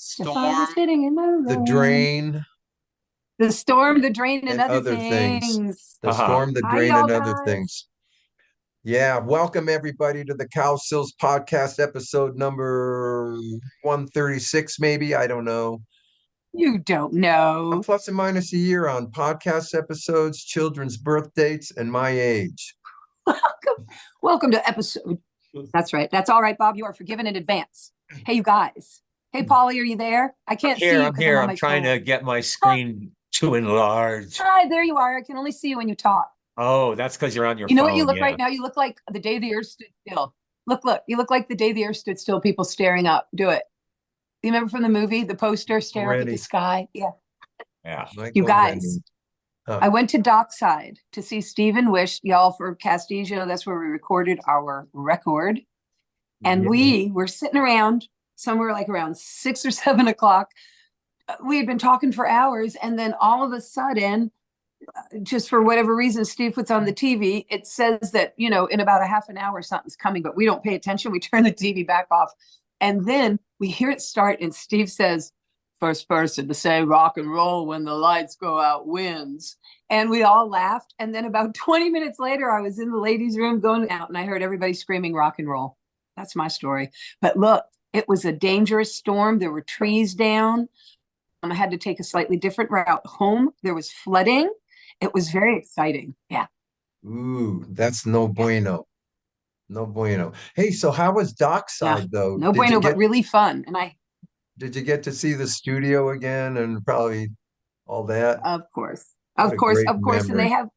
Storm, sitting in the the rain. drain, The storm, the drain, and and other other things. things. The Uh-huh. storm, the Hi, drain, y'all and other guys. things. Yeah, welcome everybody to the Cowsills podcast, episode number 136, maybe. I don't know. You don't I'm know. plus and minus a year on podcast episodes, children's birth dates, and my age. Welcome to episode. That's right. That's all right, Bob. You are forgiven in advance. Hey, you guys. Hey, Polly, are you there? I can't see you I'm because I'm here. on I'm my trying phone. to get my Oh, screen to enlarge. hi, there you are. I can only see you when you talk. Oh, that's because you're on your You know what you phone. look Yeah. right now? You look like the day the earth stood still. Look. You look like the day the earth stood still, people staring up. Do it. You remember from the movie, the poster, stare up at the Ready. sky? Yeah. Yeah. You Michael guys, Rennie. I went to Dockside to see Stephen Wish, y'all, for Castillo. That's where we recorded our record. And Yeah. we were sitting around somewhere like around 6 or 7 o'clock. We had been talking for hours. And then all of a sudden, just for whatever reason, Steve puts on the TV. It says that, in about a half an hour, something's coming, but we don't pay attention. We turn the TV back off. And then we hear it start. And Steve says, first person to say rock and roll when the lights go out wins. And we all laughed. And then about 20 minutes later, I was in the ladies' room going out and I heard everybody screaming rock and roll. That's my story. But look, it was a dangerous storm. There were trees down. I had to take a slightly different route home. There was flooding. It was very exciting. Yeah. Ooh, that's no bueno. No bueno. Hey, so how was Yeah. Dockside though? No Did you bueno, get but really fun. And did you get to see the studio again and probably all that? of course, What of a course, great of course. And memory.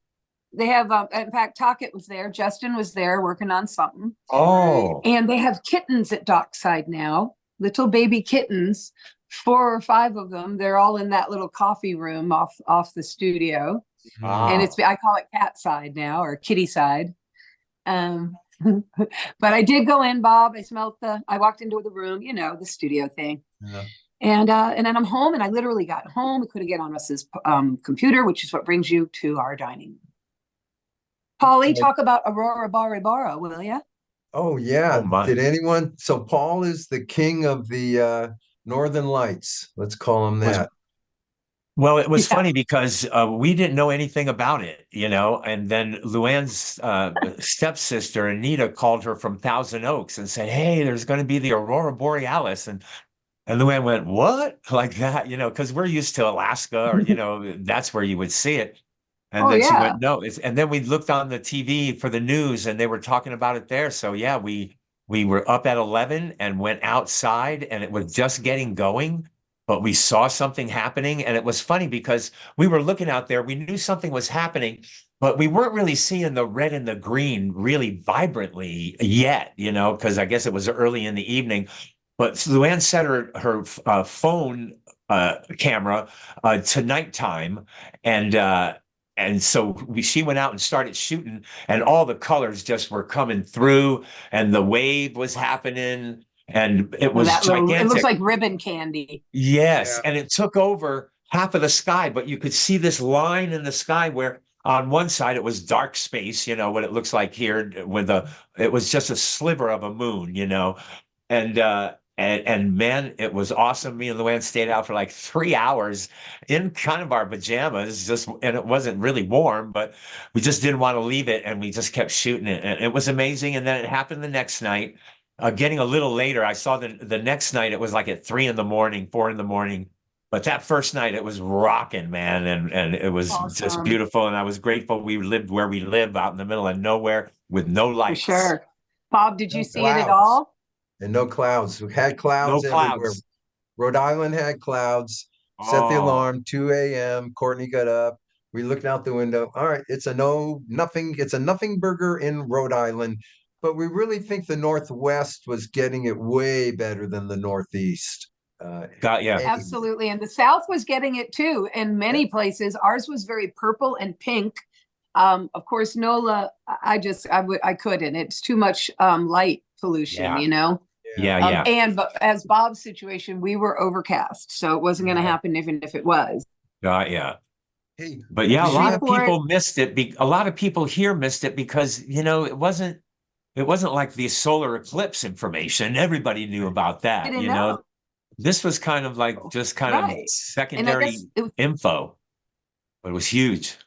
they have, in fact, Talkett was there. Justin was there working on something. Oh, And they have kittens at Dockside now, little baby kittens, 4 or 5 of them. They're all in that little coffee room off the studio. And ah. I call it cat side now, or kitty side. But I did go in, Bob. I walked into the room, the studio thing. Yeah. And then I'm home, and I literally got home. I couldn't get on Russ's computer, which is what brings you to our dining room. Polly, talk about Aurora Borealis, will you? Oh yeah. Oh my. Did anyone? So Paul is the king of the Northern Lights. Let's call him Was that. Well, it was Yeah. funny because we didn't know anything about it, and then Luann's stepsister, Anita, called her from Thousand Oaks and said, "Hey, there's going to be the Aurora Borealis." And Luann went, "What?" Like that, because we're used to Alaska or, that's where you would see it. And Oh, then she yeah. went, "No." And then we looked on the TV for the news and they were talking about it there. So yeah, we were up at 11 and went outside and it was just getting going, but we saw something happening. And it was funny because we were looking out there, we knew something was happening, but we weren't really seeing the red and the green really vibrantly yet, because I guess it was early in the evening. But Luann set her phone camera to nighttime, and so she went out and started shooting, and all the colors just were coming through, and the wave was happening, and it was It looks gigantic. like ribbon candy. Yes, Yeah. and it took over half of the sky, but you could see this line in the sky where on one side it was dark space, what it looks like here it was just a sliver of a moon, and man, it was awesome. Me and Luann stayed out for like 3 hours in kind of our pajamas, and it wasn't really warm, but we just didn't want to leave it, and we just kept shooting it, and it was amazing. And then it happened the next night, getting a little later. I saw the next night it was like at 3 in the morning, 4 in the morning. But that first night it was rocking, man, and it was just Awesome. beautiful. And I was grateful we lived where we live, out in the middle of nowhere with no For lights, sure. Bob, did you No see it at clouds. all? And no clouds. We had no clouds everywhere. clouds. Rhode Island had clouds. Set the Oh. alarm, 2 a.m. Courtney got up. We looked out the window. All right, it's a nothing. It's a nothing burger in Rhode Island. But we really think the Northwest was getting it way better than the Northeast. Yeah. Anyway, Absolutely. And the South was getting it too in yeah, many places. Ours was very purple and pink. Of course, NOLA, I couldn't. It's too much light pollution, Yeah. yeah, Yeah. But as Bob's situation, we were overcast, so it wasn't going to yeah. happen even if it was. Yeah. Hey, But yeah, a we lot of Shreveport, people missed it. A lot of people here missed it because, it wasn't like the solar eclipse information. Everybody knew about that, didn't know. This was kind of like just kind of Right. And I secondary guess it was, info, but it was huge.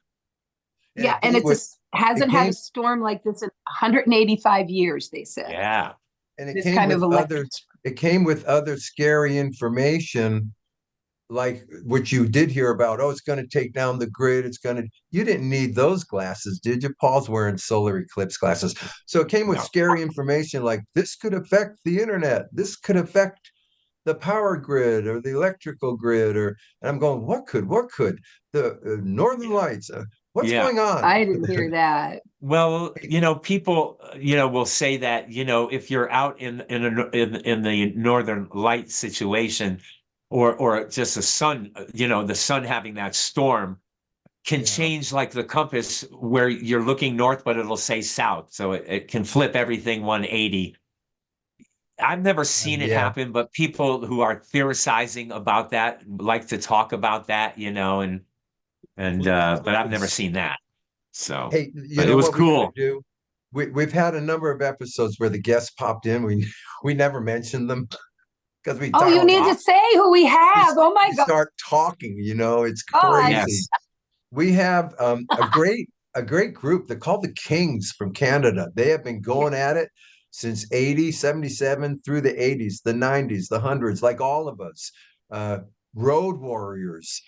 And yeah, it and came with it hasn't had a came storm like this in 185 years, they said. Yeah. and it This came kind of with electric. other it came with other scary information like what you did hear about. Oh, it's going to take down the grid. You didn't need those glasses, did you? Paul's wearing solar eclipse glasses. So it came with No. scary information like this could affect the internet. This could affect the power grid or the electrical grid. And I'm going, what could the Northern Lights, what's Yeah. going on? I didn't hear that. Well, people, will say that, if you're out in the northern light situation, or just the sun having that storm can Yeah. change like the compass where you're looking north, but it'll say south. So it can flip everything 180. I've never seen it Yeah. happen, but people who are theorizing about that like to talk about that, but I've never seen that. So, Hey, you but it know was what we got to cool. do? We've had a number of episodes where the guests popped in. We never mentioned them because we Oh, talk you Oh, need wow. to say who we we, have. Oh my we God. start talking, it's crazy. Yes. We have a great group. They're called the Kings from Canada. They have been going Yes. at it since 80, 77 through the 80s, the 90s, the hundreds, like all of us. Uh, Road warriors.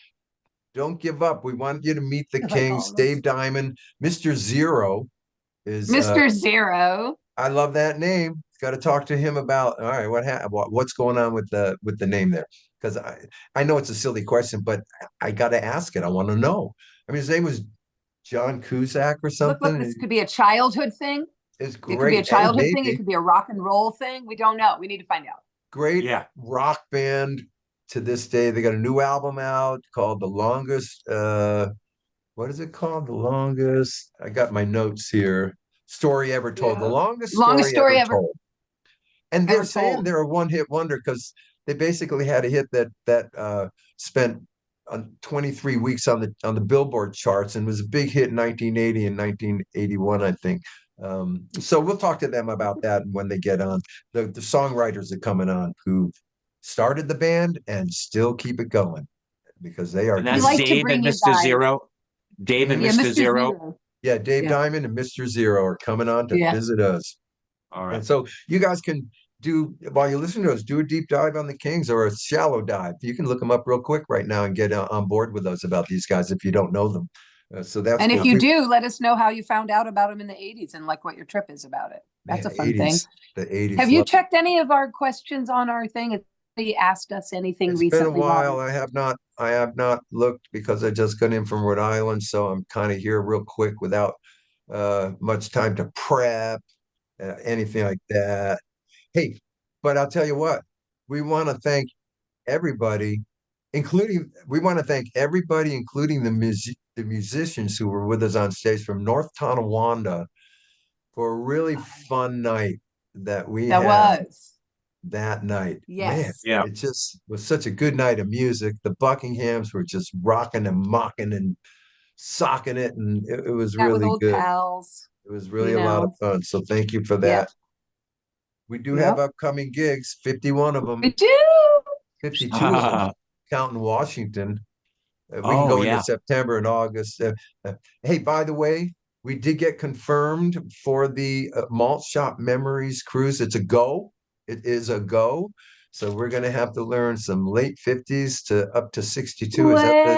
Don't give up. We want you to meet the Like Kings. all of us. Dave Diamond, Mr. Zero is Mr. Zero. I love that name. Got to talk to him about all right, what's going on with the name there? Because I know it's a silly question, but I got to ask it. I want to know. I mean, his name was John Cusack or Look, something. this could be a childhood thing. It's It could be a great. Hey, childhood thing. It maybe could be a rock and roll thing. We don't know. We need to find out. great Yeah. rock band to this day. They got a new album out called The Longest. What is it called? The Longest. I got my notes here. Story ever told. The Yeah. longest Longest story story ever ever told. And they're ever saying told. they're a one-hit wonder because they basically had a hit that spent 23 weeks on the Billboard charts and was a big hit in 1980 and 1981, I think. So we'll talk to them about that when they get on. The songwriters are coming on who started the band and still keep it going because they are And We that's doing. like to Dave and bring you Mr. guys. Zero. Dave and Mhm. Yeah, Mr. Mr. Zero. Zero. Yeah, Dave Yeah. Diamond and Mr. Zero are coming on to Yeah. visit us. All And right. so you guys can do, while you listen to us, do a deep dive on the Kings or a shallow dive. You can look them up real quick right now and get on board with us about these guys if you don't know them. So that's And cool. if you do, let us know how you found out about them in the 80s and like what your trip is about it. That's Man, a fun thing. the 80s, Have you love it. checked any of our questions on our thing? Has anybody asked us anything It's been a recently while while. I have not looked because I just got in from Rhode Island. So I'm kind of here real quick without much time to prep, anything like that. Hey, but I'll tell you what, we want to thank everybody, including the musicians who were with us on stage from North Tonawanda for a really fun night that we that had was. that night. Man, Yes. Yeah. it just was such a good night of music. The Buckinghams were just rocking and mocking and socking it, and it was That with really old good. pals, It was you really a lot of know. fun. So thank you for Yeah. that. We do have Yep. upcoming gigs, 51 of them, We do. 52 of them, counting Washington. We can Oh, go into yeah. September and August. Hey, by the way, we did get confirmed for the Malt Shop Memories cruise. It's a go. It is a go. So we're going to have to learn some late 50s to up to 62. Is that the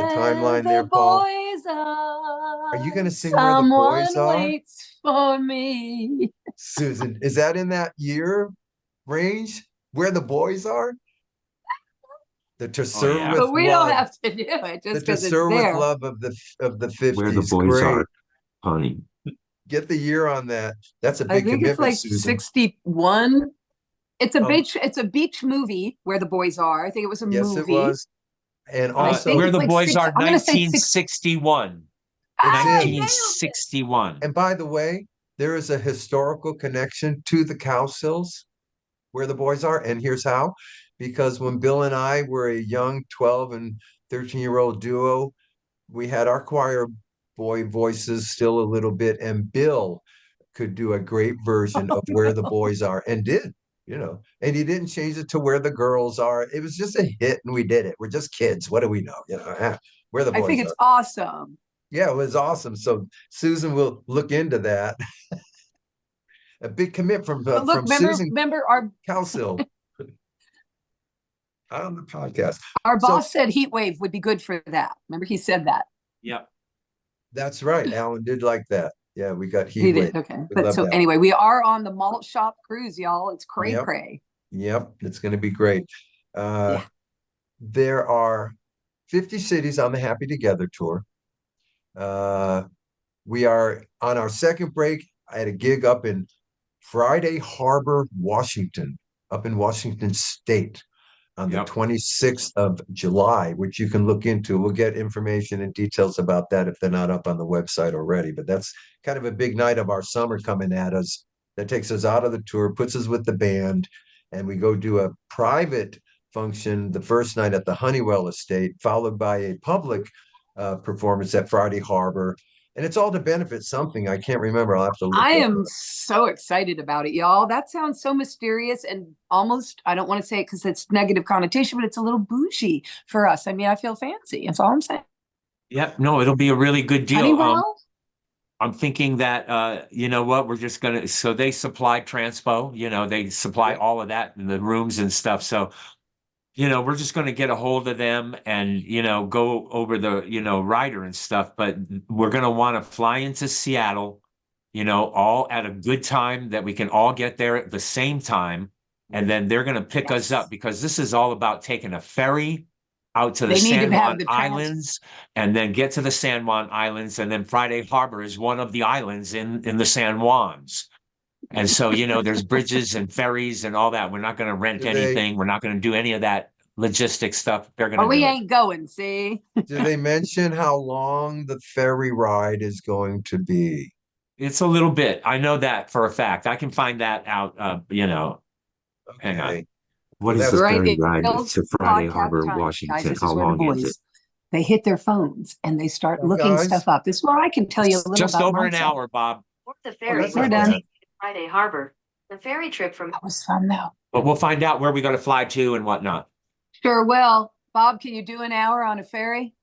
Where timeline the there, Paul? boys Are you are, going to sing Where the Boys someone Are? waits for me. Susan, is that in that year range? Where the Boys Are? The To Oh, Serve yeah. with But we don't Love. have to do it The just To because it's Serve with there. Love of the Where the 50s. boys Great. are, honey. Get the year on that. That's a I big think it's commitment, like Susan. 61. Um, It's a beach movie where the boys are. I think it was a yes, it movie. was. And And I think Where also it's the like boys six. are, I'm gonna say six. 1961. it's Ah, in. nailed it. 1961. And by the way, there is a historical connection to the Cowsills where the boys are. And here's how. Because when Bill and I were a young 12 and 13-year-old duo, we had our choir boy voices still a little bit, and Bill could do a great version of Where the Boys Are and did. and he didn't change it to where the girls are. It was just a hit, and we did it. We're just kids. What do we know? Where the I think boys it's are. awesome. Yeah, it was awesome. So Susan will look into that. A big commit But look, from Susan remember our Cowsill on the podcast. our So boss said heat wave would be good for that. Remember, he said that. Yep. that's right. Alan did like that. Yeah, we got heat He wave. did. Okay. We But love so that. anyway, we are on the malt shop cruise, y'all. It's cray Yep. cray. Yep. It's going to be great. Yeah. There are 50 cities on the Happy Together tour. We are on our second break. I had a gig up in Friday Harbor, Washington, up in Washington State on the Yep. 26th of July, which you can look into. We'll get information and details about that if they're not up on the website already. But that's kind of a big night of our summer coming at us. That takes us out of the tour, puts us with the band, and we go do a private function the first night at the Honeywell Estate, followed by a public performance at Friday Harbor. And it's all to benefit something. I can't remember. I'll have to look I that am up. so excited about it, y'all. That sounds so mysterious and almost, I don't want to say it because it's negative connotation, but it's a little bougie for us. I mean, I feel fancy. That's all I'm saying. Yep. No, it'll be a really good deal. Honeywell? I'm thinking that you know what, we're just gonna, so they supply transpo, they supply Yep. all of that in the rooms and stuff. So, we're just gonna get a hold of them and go over the, rider and stuff, but we're gonna want to fly into Seattle, all at a good time that we can all get there at the same time. And then they're gonna pick us Yes. up because this is all about taking a ferry out to the They need to San have Juan the Islands and then get to the San Juan Islands. And then Friday Harbor is one of the islands in the San Juans. And so, there's bridges and ferries and all that. We're not going to rent Do they anything. We're not going to do any of that logistic stuff. They're going Oh, to we do it. ain't going, see? do they mention how long the ferry ride is going to be? It's a little bit. I know that for a fact. I can find that out. Hang on. Okay. What is That the was Right. ferry ride Build to Friday podcast Harbor, time, guys. Washington? This How is where the long is it? boys, they hit their phones and they start Well, looking guys, stuff up. This is where I can tell you a It's little just about over an myself. hour, Bob. Board the oh, ferry that's We're not will done. bad. take you to Friday Harbor. The ferry trip from That was fun, though. But we'll find out where we got to fly to and whatnot. Sure will. Bob, can you do an hour on a ferry?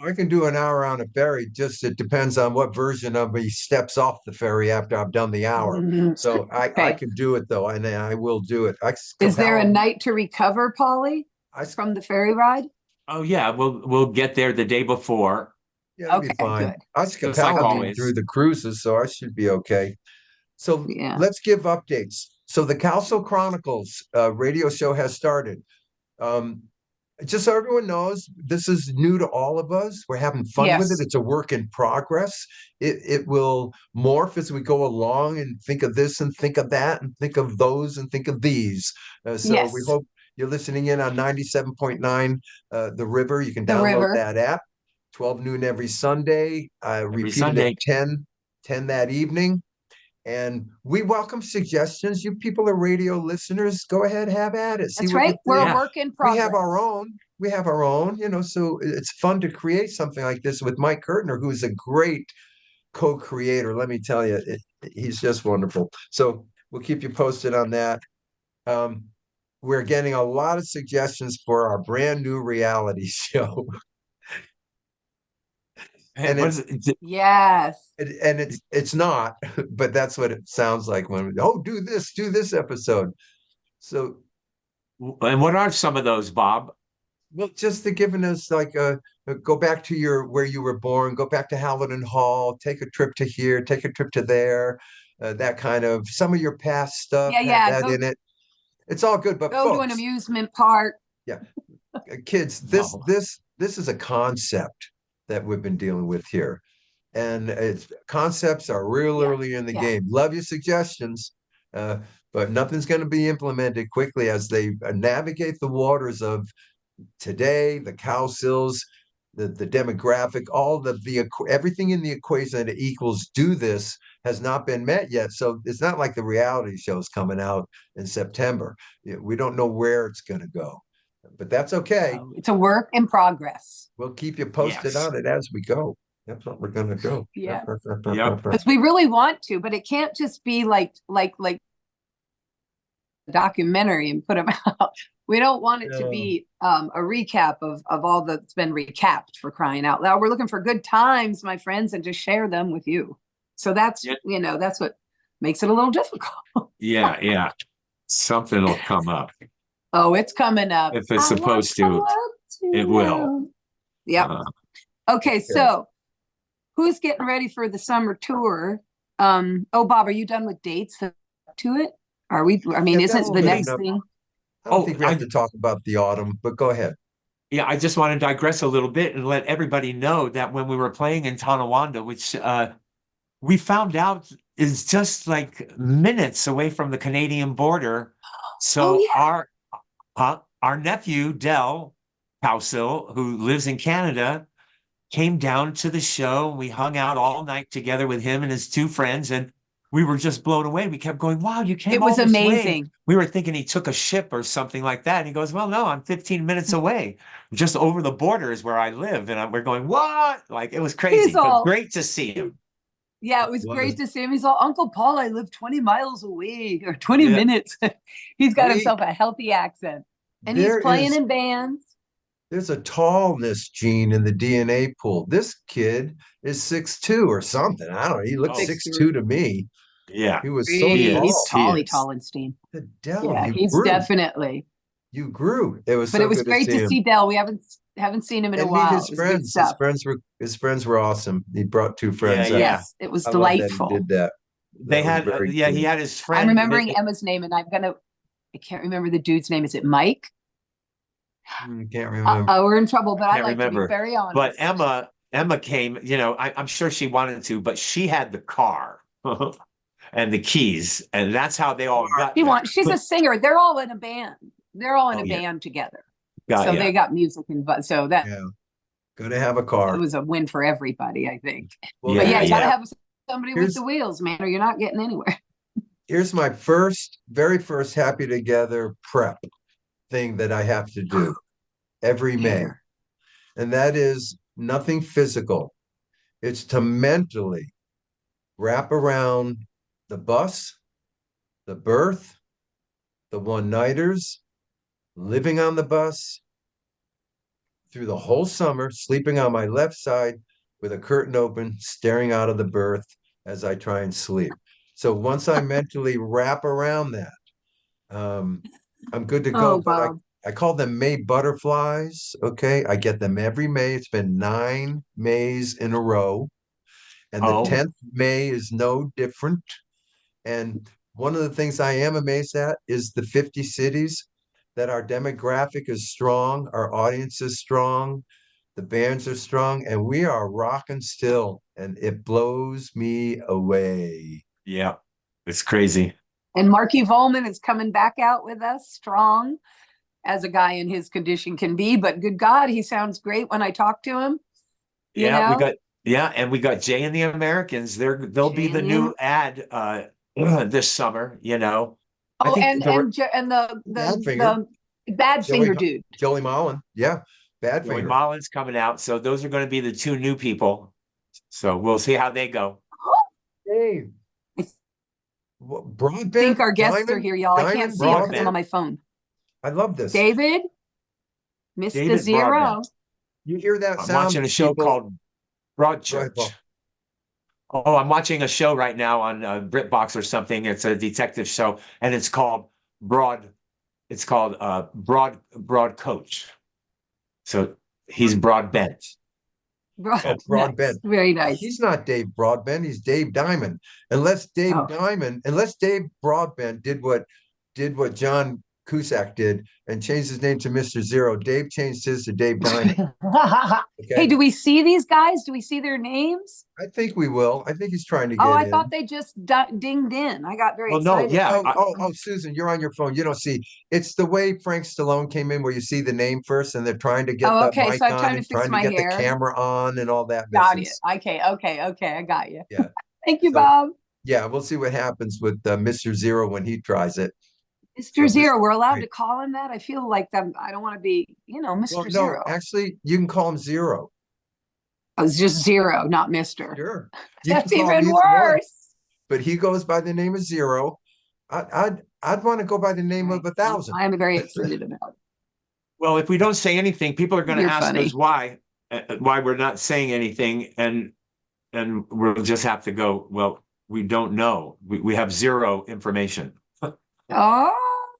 I can do an hour on a ferry. Just it depends on what version of me steps off the ferry after I've done the hour. So I Okay. can do it though, and I will do it. Is there a Capella, night to recover, Polly, I from the ferry ride? Oh yeah, we'll get there the day before. yeah, it'll be Okay, fine. good. Us Just like Capella Okay. been through always. the cruises, so I should be okay. So Yeah. let's give updates. So the Cowsill Chronicles radio show has started. Um, just so everyone knows, this is new to all of us. We're having fun with it. Yes. It's a work in progress. It will morph as we go along and think of this and think of that and think of those and think of these. So we Yes. hope you're listening in on 97.9 The River. You can The download river. that app, 12 noon every Sunday, Every repeated Sunday. at 10 that evening. And we welcome suggestions. You people are radio listeners. Go ahead, have at it. See That's what you right. We're think. a work in We progress. have our own. We have our own, so it's fun to create something like this with Mike Kurtner, who is a great co-creator. Let me tell you, he's just wonderful. So we'll keep you posted on that. Um, we're getting a lot of suggestions for our brand new reality show. Hey, And what it's is it? Yes. and it's not, but that's what it sounds like when do this episode. So And what are some of those, Bob? well, just to giving us like go back to where you were born, go back to Howland Hall, take a trip to here, take a trip to there, that kind of some of your past stuff, Yeah, have yeah. that in it. It's all good, but Go to an folks, amusement park. yeah, kids, No. this is a concept that we've been dealing with here. And it's concepts are real Yeah, early in the yeah. game. Love your suggestions, but nothing's going to be implemented quickly as they navigate the waters of today, the Cowsills, the demographic, all the everything in the equation that equals do this has not been met yet. So it's not like the reality show's coming out in September. We don't know where it's going to go, but that's okay. So it's a work in progress. We'll keep you posted Yes. on it as we go. That's what we're going to do. Yeah. Yep. Because we really want to, but it can't just be like documentary and put them out. We don't want it to be a recap of all that's been recapped, for crying out loud. We're looking for good times, my friends, and to share them with you. So that's, that's what makes it a little difficult. Yeah. Something will come up. Oh, it's coming up. If it's supposed to, it will. Yep. Okay, so who's getting ready for the summer tour? Oh, Bob, are you done with dates to it? Are we? I mean, isn't the next thing? I don't think we have to talk about the autumn, but go ahead. Yeah, I just want to digress a little bit and let everybody know that when we were playing in Tonawanda, which we found out is just like minutes away from the Canadian border. So our nephew, Del Cowsill, who lives in Canada, came down to the show. We hung out all night together with him and his two friends, and we were just blown away. We kept going, wow, you came It was all this way. amazing. We were thinking he took a ship or something like that. And he goes, well, no, I'm 15 minutes away. Just over the border is where I live. And we're going, what? Like, it was crazy, but great to see him. Yeah, it was great to see him. He's all, Uncle Paul, I live 20 miles away, or 20 minutes. He's got himself a healthy accent. And he's playing in bands. There's a tallness gene in the DNA pool. This kid is 6'2" or something. I don't know. He looks 6'2" to me. Yeah. He was so tall. He's Tallenstein. Del, he's grew. Definitely. You grew. It was but so it was good great to see Del. We haven't seen him in a while. His friends. His friends were awesome. He brought two friends. Yes, it was delightful. He did that. They had cool. He had his friend. I'm remembering Emma's name, and I can't remember the dude's name. Is it Mike? Can't remember. We're in trouble, but I like to be very honest. But Emma came, I'm sure she wanted to, but she had the car and the keys, and that's how they all got. She's a singer. They're all in a band. They're all in a band together. They got music and so that. Yeah. Good to have a car. It was a win for everybody, I think. Well, but you gotta have somebody with the wheels, man, or you're not getting anywhere. Here's my very first Happy Together prep thing that I have to do every May. And that is nothing physical. It's to mentally wrap around the bus, the berth, the one-nighters, living on the bus through the whole summer, sleeping on my left side with a curtain open, staring out of the berth as I try and sleep. So once I mentally wrap around that, I'm good to go. But I call them May butterflies. Okay. I get them every May. It's been 9 Mays in a row. And the 10th May is no different. And one of the things I am amazed at is the 50 cities that our demographic is strong, our audience is strong, the bands are strong, and we are rocking still. And it blows me away. Yeah, it's crazy. And Marky Volman is coming back out with us strong, as a guy in his condition can be. But good God, he sounds great when I talk to him. And we got Jay and the Americans. They'll be the new ad this summer. Oh, and the Badfinger dude, Joey Mullen. Yeah, Badfinger. Joey Mullen's coming out. So those are going to be the 2 new people. So we'll see how they go. Hey. Broadband. I think our guests are here, y'all. I can't see them because I'm on my phone. I love this. David, Mr. Zero. Broadband. You hear that sound? I'm watching a show called Broadchurch. Oh, I'm watching a show right now on BritBox or something. It's a detective show, and it's called Broad Coach. So he's Broadbent. Broadbent. Very nice. He's not Dave Broadbent. He's Dave Diamond. Unless Dave Broadbent did what John Cusack did and changed his name to Mr. Zero. Dave changed his to Dave Diamond. Okay? Hey, do we see these guys? Do we see their names? I think we will. I think he's trying to get I thought they just dinged in. I got very excited. No, yeah. Susan, you're on your phone. You don't see. It's the way Frank Stallone came in where you see the name first and they're trying to get the mic so I'm on trying and to fix trying to get hair. the camera on and all that Got business. it. Okay. I got you. Yeah. Thank you, Bob. Yeah, we'll see what happens with Mr. Zero when he tries it. Mr. Zero, we're allowed to call him that? I feel like I don't want to be, Mr. Zero. Actually, you can call him Zero. Oh, it's just Zero, not Mr. Sure. That's even worse. But he goes by the name of Zero. I'd want to go by the name of 1,000. I am very excited about it. Well, if we don't say anything, people are going to You're ask funny. us why we're not saying anything, and we'll just have to go, well, we don't know. We have zero information. Oh,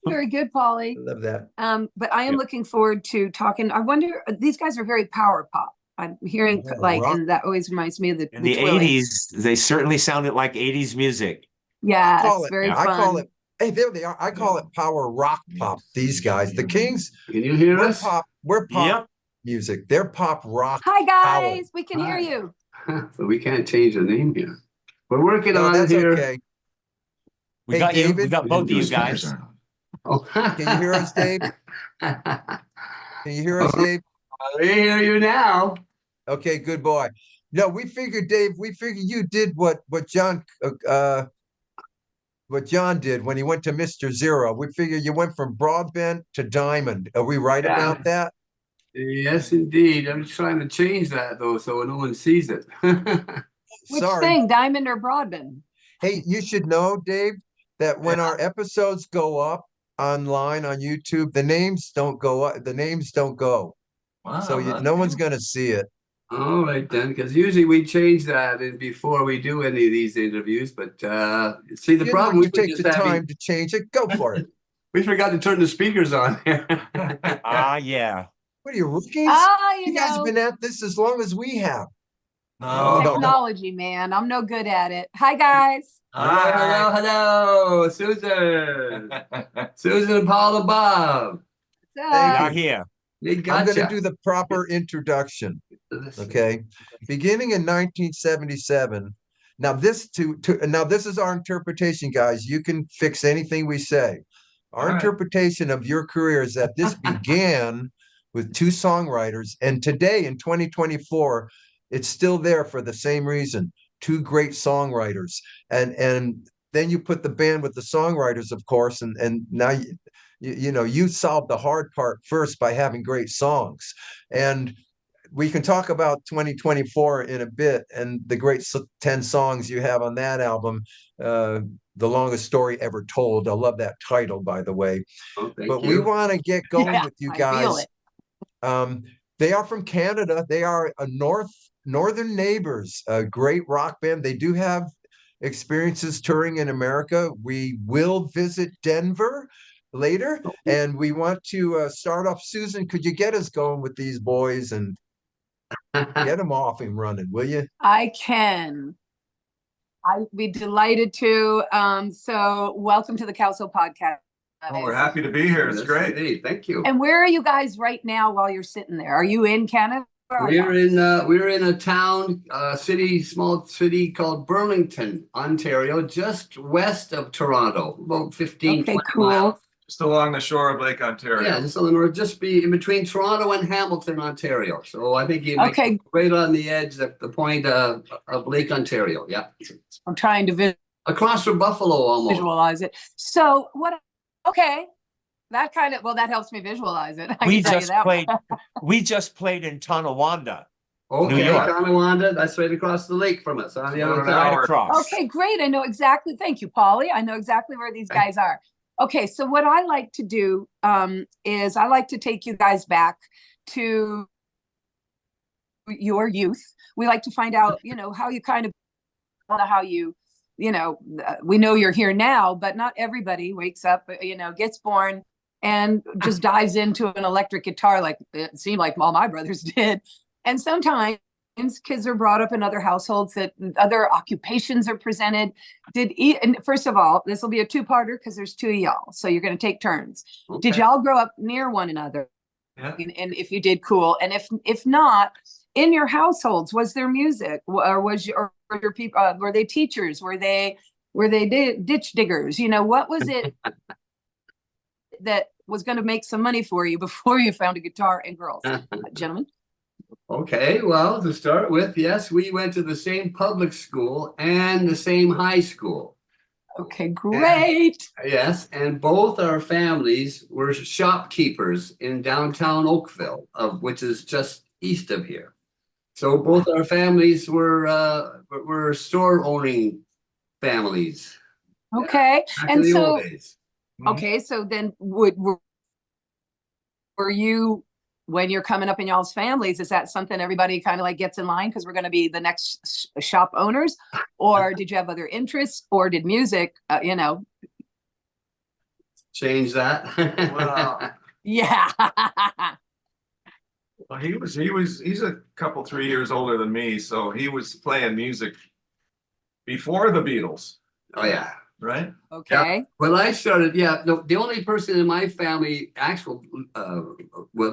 very good, Polly. I love that. But I am Yeah. looking forward to talking. I wonder, these guys are very power pop. I'm hearing Yeah, like, rock. and that always reminds me of the In the Twillies. 80s, they certainly sounded like 80s music. Yeah, I call it's it, very I fun. call it, hey, there they are. I call it power rock pop. These guys, the Kings, Can you hear us? we're pop Yep. music. They're pop rock. Hi power. guys, we can hear Hi. you. So we can't change the name here. We're working No, on it that's here. okay. We Hey, got you. We David? got both of you guys. Oh. Can you hear us, Dave? Can you hear us, Dave? We hear you now. Okay, good boy. No, we figured, Dave, you did what John did when he went to Mr. Zero. We figured you went from broadband to diamond. Are we right Yeah. about that? Yes, indeed. I'm trying to change that though, so no one sees it. Which Sorry. thing, Diamond or Broadband? Hey, you should know, Dave, that when our episodes go up online on YouTube, the names don't go up. The names don't go. So no one's going to see it. All right then, because usually we change that in before we do any of these interviews. But see, the You problem know, we you were take just the having, time to change it. Go for it. we forgot to turn the speakers on here. Ah, yeah. What are you, rookies? You You guys have know, been at this as long as we have. No. technology, man. I'm no good at it. Hi guys. Hello, Susan. Susan and Paula Bob. So, We are here. They I'm gotcha. going to do the proper introduction. Okay. Beginning in 1977. Now this now this is our interpretation, guys. You can fix anything we say. Our interpretation of your career is that this began with two songwriters, and today in 2024, it's still there for the same reason. Two great songwriters, and then you put the band with the songwriters, of course, and now you know you solved the hard part first by having great songs, and we can talk about 2024 in a bit and the great 10 songs you have on that album. The longest story ever told. I love that title, by the way. Oh, thank But you. we want to get going Yeah, with you I feel guys. it. They are from Canada. They are a northern neighbors, a great rock band. They do have experiences touring in America. We will visit Denver later, and we want to start off. Susan, could you get us going with these boys and get them off and running, will you? I can. I'd be delighted to. So welcome to the Cowsills podcast. Oh, we're happy to be here. It's Yes, great. indeed. Thank you. And where are you guys right now while you're sitting there? Are you in Canada? We're in a town, small city called Burlington, Ontario, just west of Toronto, about 15, Okay, 20 cool. miles. Just along the shore of Lake Ontario. Yeah, just on the north, just be in between Toronto and Hamilton, Ontario. So I think you make Okay. right on the edge, the point of Lake Ontario. Yeah, I'm trying to across from Buffalo, almost. visualize it. So what? Okay, that kind of that helps me visualize it. I We can tell you just that played. much. We just played in Tonawanda, Okay, New York. Tonawanda, that's right across the lake from us on the other About an side. hour. right across. Okay, great. I know exactly. Thank you, Polly. I know exactly where these guys are. Okay, so what I like to do is I like to take you guys back to your youth. We like to find out, how you kind of, how you, we know you're here now, but not everybody wakes up, gets born and just dives into an electric guitar like it seemed like all my brothers did. And sometimes kids are brought up in other households that other occupations are presented. And first of all, this will be a two-parter because there's two of y'all, so you're going to take turns. Okay. Did y'all grow up near one another? Yeah. And if you did, cool. And if not, in your households, was there music, or was your people were they teachers? Were they ditch diggers? What was it that was going to make some money for you before you found a guitar and girls, gentlemen? Okay, well, to start with, yes, we went to the same public school and the same high school. Okay, great. Yes, and both our families were shopkeepers in downtown Oakville, which is just east of here. So both our families were store owning families. Okay. Back in And the old so, days. okay, so then were you, when you're coming up in y'all's families, is that something everybody kind of like gets in line because we're going to be the next shop owners? Or did you have other interests, or did music, Change that. Wow. yeah. Well, he's a couple, 3 years older than me, so he was playing music before the Beatles, Oh yeah. right? Okay. When I started, yeah, the only person in my family, well,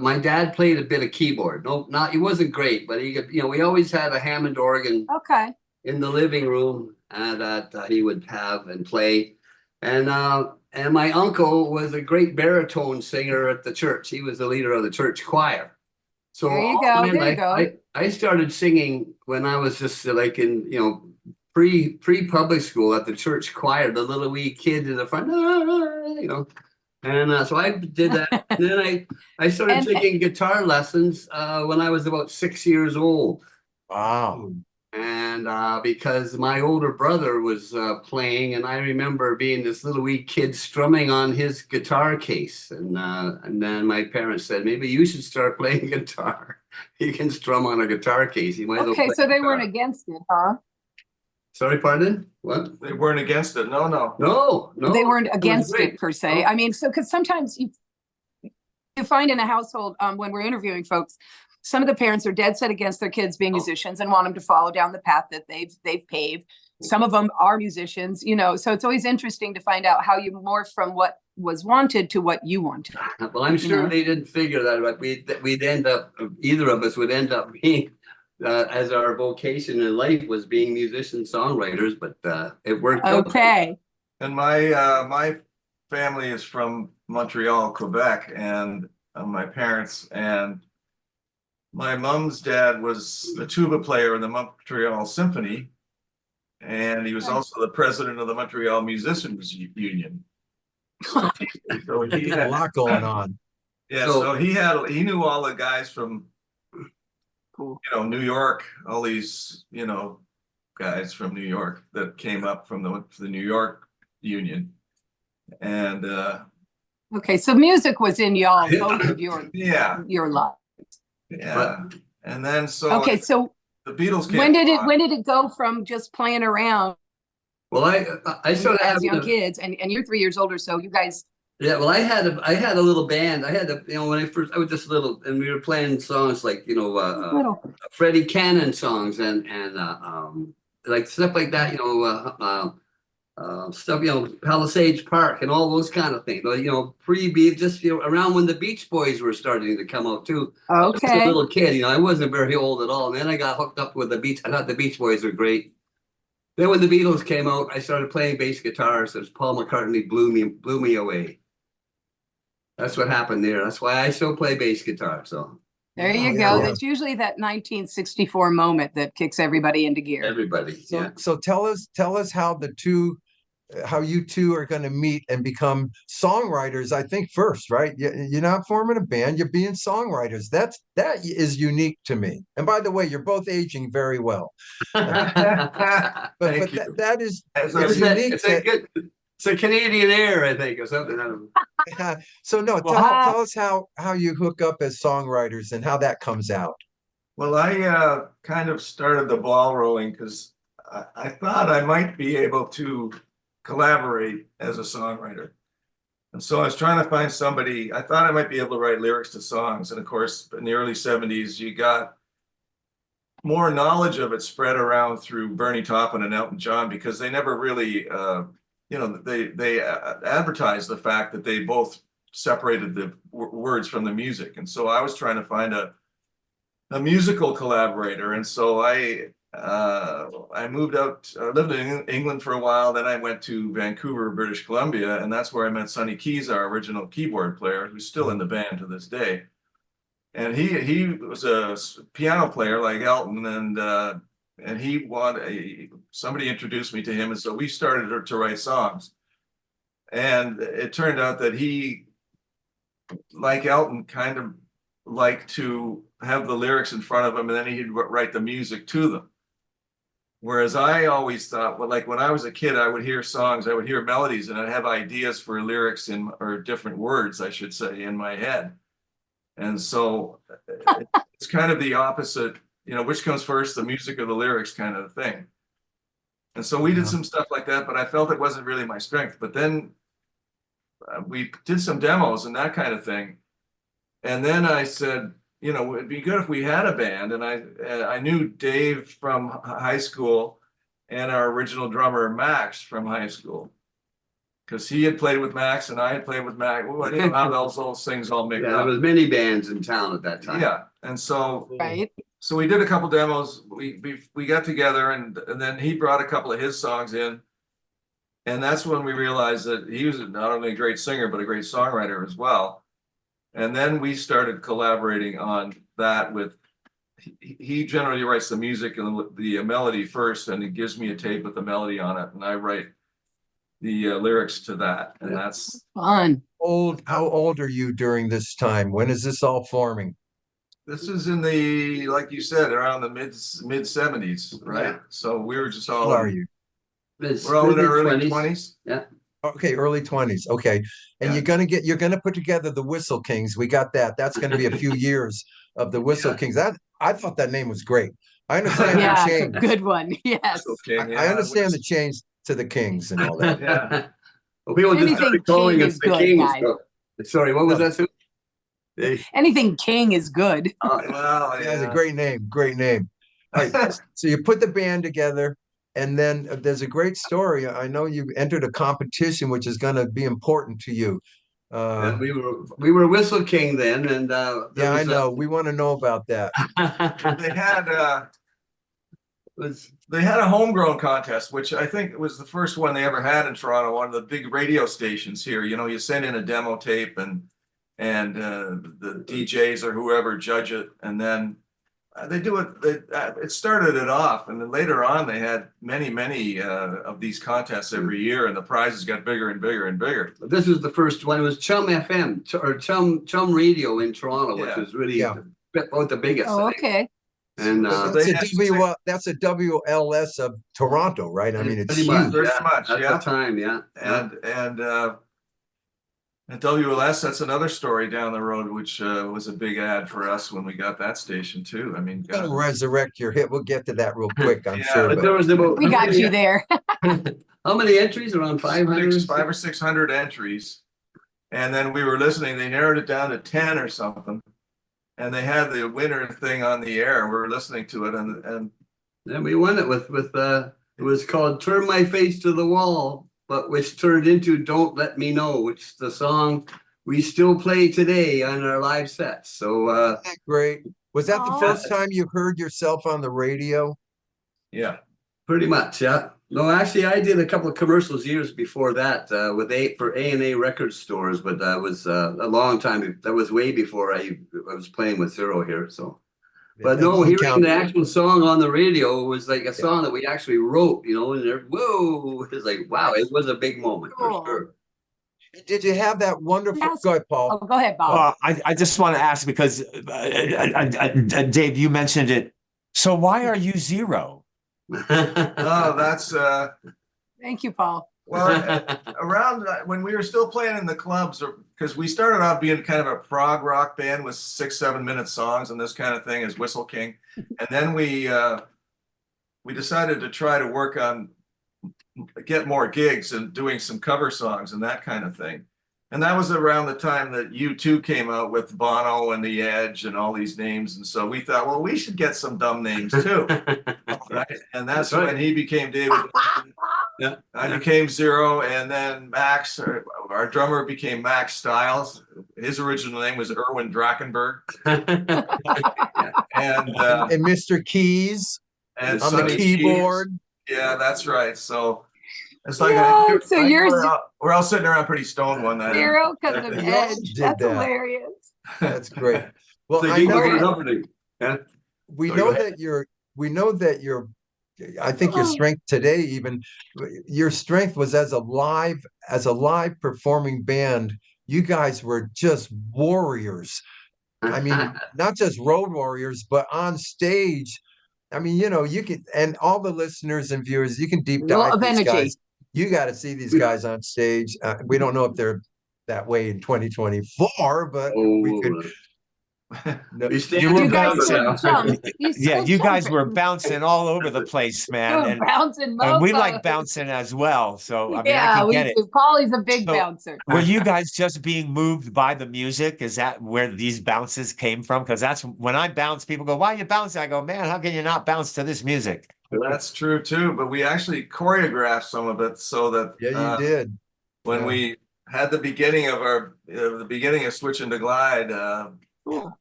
my dad played a bit of keyboard. No, not, he wasn't great, but we always had a Hammond organ Okay. in the living room that he would have and play. And my uncle was a great baritone singer at the church. He was the leader of the church choir. So There you all go. my There you life, go. I started singing when I was just like in, pre public school at the church choir, the little wee kid in the front, And so I did that. And then I started And taking guitar lessons when I was about 6 years old. Wow. And because my older brother was playing, and I remember being this little wee kid strumming on his guitar case, and then my parents said, maybe you should start playing guitar. You can strum on a guitar case. You might as well okay, play so they guitar. weren't against it, huh? Sorry, pardon? What? They weren't against it. No, no. No, no. They weren't It was against great. it per se. No. I mean, so because sometimes you find in a household, when we're interviewing folks, some of the parents are dead set against their kids being musicians and want them to follow down the path that they've paved. Some of them are musicians, so it's always interesting to find out how you morph from what was wanted to what you wanted. Well, I'm sure know? they didn't figure that, but we'd end up, either of us would end up being, as our vocation in life was being musicians, songwriters, but it worked out. Okay. And my family is from Montreal, Quebec, and my parents and my mom's dad was the tuba player in the Montreal Symphony, and he was also the president of the Montreal Musicians Union. So he A had, lot going on. yeah, So- so he knew all the guys from Cool. New York, all these guys from New York that came up from the New York Union, and Okay. So music was in y'all, both of yeah, your life. yeah, and then so Okay. So the Beatles came when did along. it go from just playing around Well, I started as having young kids, and you're 3 years older, so you guys. yeah. Well, I had a little band. I had when I was just little, and we were playing songs like Little. Freddie Cannon songs and like stuff like that. Stuff, Palisades Park and all those kind of things. Pre-beat, just around when the Beach Boys were starting to come out too. I was a Okay. little kid, I wasn't very old at all. And then I got hooked up with the Beach. I thought the Beach Boys were great. Then when the Beatles came out, I started playing bass guitar. So Paul McCartney blew me away. That's what happened there. That's why I still play bass guitar. So There you Yeah, go. yeah. That's usually that 1964 moment that kicks everybody into gear. everybody, So, yeah. so tell us how you two are going to meet and become songwriters. I think first, right? You're not forming a band; you're being songwriters. That is unique to me. And by the way, you're both aging very well. But Thank you. that is As it's a- unique. It's a Canadian Air, I think, or something. I don't know. So no, Wow. tell us how you hook up as songwriters and how that comes out. Well, I kind of started the ball rolling because I thought I might be able to collaborate as a songwriter. And so I was trying to find somebody, I thought I might be able to write lyrics to songs. And of course, in the early 70s, you got more knowledge of it spread around through Bernie Taupin and Elton John because they never really, they advertised the fact that they both separated the words from the music. And so I was trying to find a musical collaborator. And so I moved out, lived in England for a while. Then I went to Vancouver, British Columbia, and that's where I met Sonny Keys, our original keyboard player, who's still in the band to this day. And he was a piano player like Elton, and he wanted somebody introduced me to him, and so we started to write songs. And it turned out that he, like Elton, kind of liked to have the lyrics in front of him, and then he'd write the music to them. Whereas I always thought, well, like when I was a kid, I would hear songs, I would hear melodies, and I'd have ideas for lyrics or different words, I should say, in my head. And so it's kind of the opposite, which comes first, the music or the lyrics kind of thing. And so we did some stuff like that, but I felt it wasn't really my strength. But then we did some demos and that kind of thing. And then I said, it'd be good if we had a band. And I knew Dave from high school and our original drummer, Max, from high school. Because he had played with Max and I had played with Max. Well, I didn't know how those things all mixed Yeah, up. there was many bands in town at that time. Yeah. And so Right. we did a couple demos. We got together and then he brought a couple of his songs in. And that's when we realized that he was not only a great singer, but a great songwriter as well. And then we started collaborating on that with, he generally writes the music and the melody first, and he gives me a tape with the melody on it, and I write the lyrics to that. And that's Fun. How old are you during this time? When is this all forming? this is in the, like you said, around the mid 70s, right? Yeah. So we were just How all old are you? we're all in our early 20s. Yeah. Okay, early 20s. Okay. And Yeah. you're gonna put together the Whistle Kings. We got that. That's gonna be a few years of the Whistle Yeah. Kings. I thought that name was great. I understand Yeah, the it's a change. good one. Yes. That's okay. I Yeah, understand the change to the Kings and all that. Yeah. Well, people just Anything started calling King us is the good, Kings. guys. Sorry, what was that, Sue? Anything King is good. Well, Yeah, it's a yeah. great name. Great name. All right. So you put the band together, and then there's a great story. I know you entered a competition, which is going to be important to you. And we were Whistle King then, and Yeah, I know. We want to know about that. They had was they had a homegrown contest, which I think was the first one they ever had in Toronto. One of the big radio stations here. You send in a demo tape, and the DJs or whoever judge it, and then they do it. It started it off, and then later on they had many of these contests every year, and the prizes got bigger and bigger and bigger. this was the first one. It was Chum FM or Chum Radio in Toronto, which Yeah. was really Yeah. about the biggest Oh, thing. okay. And That's a WLS of Toronto, right? I mean, it's pretty much, huge. Pretty yeah, much, at yeah. the time, yeah. And WLS, that's another story down the road, which was a big ad for us when we got that station too. I mean, Gonna God. resurrect your hit. We'll get to that real quick, I'm Yeah, sure. But there was about We got you there. how many entries? Around 500? 500 or 600 entries. And then we were listening, they narrowed it down to 10 or something. And they had the winner thing on the air. We were listening to it, and Then we won it with it was called "Turn My Face to the Wall," but which turned into "Don't Let Me Know," which is the song we still play today on our live sets. So Great. Was that the Aw. first time you heard yourself on the radio? yeah. pretty much, yeah. No, actually, I did a couple of commercials years before that for A&A record stores, but that was a long time. That was way before I was playing with Zero here. So. But no, hearing the actual song on the radio was like a song that we actually wrote, and whoa, it's like, wow, it was a big moment Cool. for sure. Did you have that wonderful? Yes. Go ahead, Oh, Paul. go ahead, Bob. I just want to ask because Dave, you mentioned it. So why are you Zero? Oh, that's Thank you, Paul. well, around when we were still playing in the clubs, because we started out being kind of a prog rock band with 6-7 minute songs and this kind of thing as Whistle King, and then we decided to try to work on get more gigs and doing some cover songs and that kind of thing. And that was around the time that U2 came out with Bono and The Edge and all these names. And so we thought, well, we should get some dumb names too. Right. And that's when he became David. Yeah. I became Zero. And then Max, our drummer, became Max Styles. His original name was Erwin Drachenberg. And Mr. Keys and on the Sonny keyboard. Keys. Yeah, that's right. So it's like Yeah, so yours we're all sitting around pretty stoned one night. Zero because of You Edge. did That's that. hilarious. That's great. Well, So I you know were that- comforting. Yeah. we Sorry, know go ahead. that you're I think your Oh. strength today, even your strength was as a live performing band. You guys were just warriors. I mean, not just road warriors, but on stage, I mean, you know, you can, and all the listeners and viewers, you can deep A lot dive of these energy. guys. You got to see these guys on stage. We don't know if they're that way in 2024, but we could. Oh, No, we stand You were You guys together still bouncing. now. jump. You Yeah, still you guys jumping. were bouncing all over the place, man. You're bouncing And we like mofos. bouncing as well. So I mean, I Yeah, can we get it. do. Paulie's a big So bouncer. were you guys just being moved by the music? Is that where these bounces came from? Because that's when I bounce, people go, "Why are you bouncing?" I go, "Man, how can you not bounce to this music?" That's true too, but we actually choreographed some of it so that yeah, you did. when Yeah. we had the beginning of the beginning of Switching to Glide, Cool.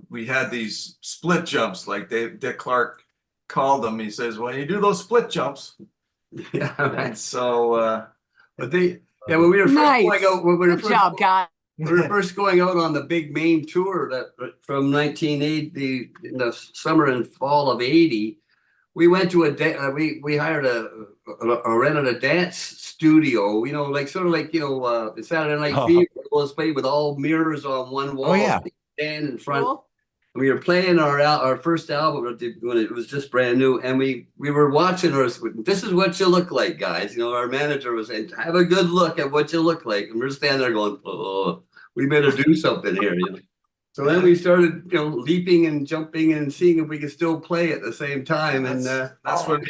we had these split jumps, like Dick Clark called them. He says, "When you do those split jumps," Yeah, and so but yeah, when we were first Nice. going out, when we were Good first, job, guys. we were first going out on the big main tour that from 1980, in the summer and fall of 80, we went to we hired rented a dance studio, you know, like sort of like, you know, the Saturday Night Oh. Fever was played with all mirrors on one wall. yeah. So you stand in front. Cool. We were playing our first album when it was just brand new, and we were watching us. This is what you look like, guys. You know, our manager was saying, "Have a good look at what you look like," and we're standing there going, "Oh, we better do something here." You know? So then we started, you know, leaping and jumping and seeing if we could still play at the same time. And that's when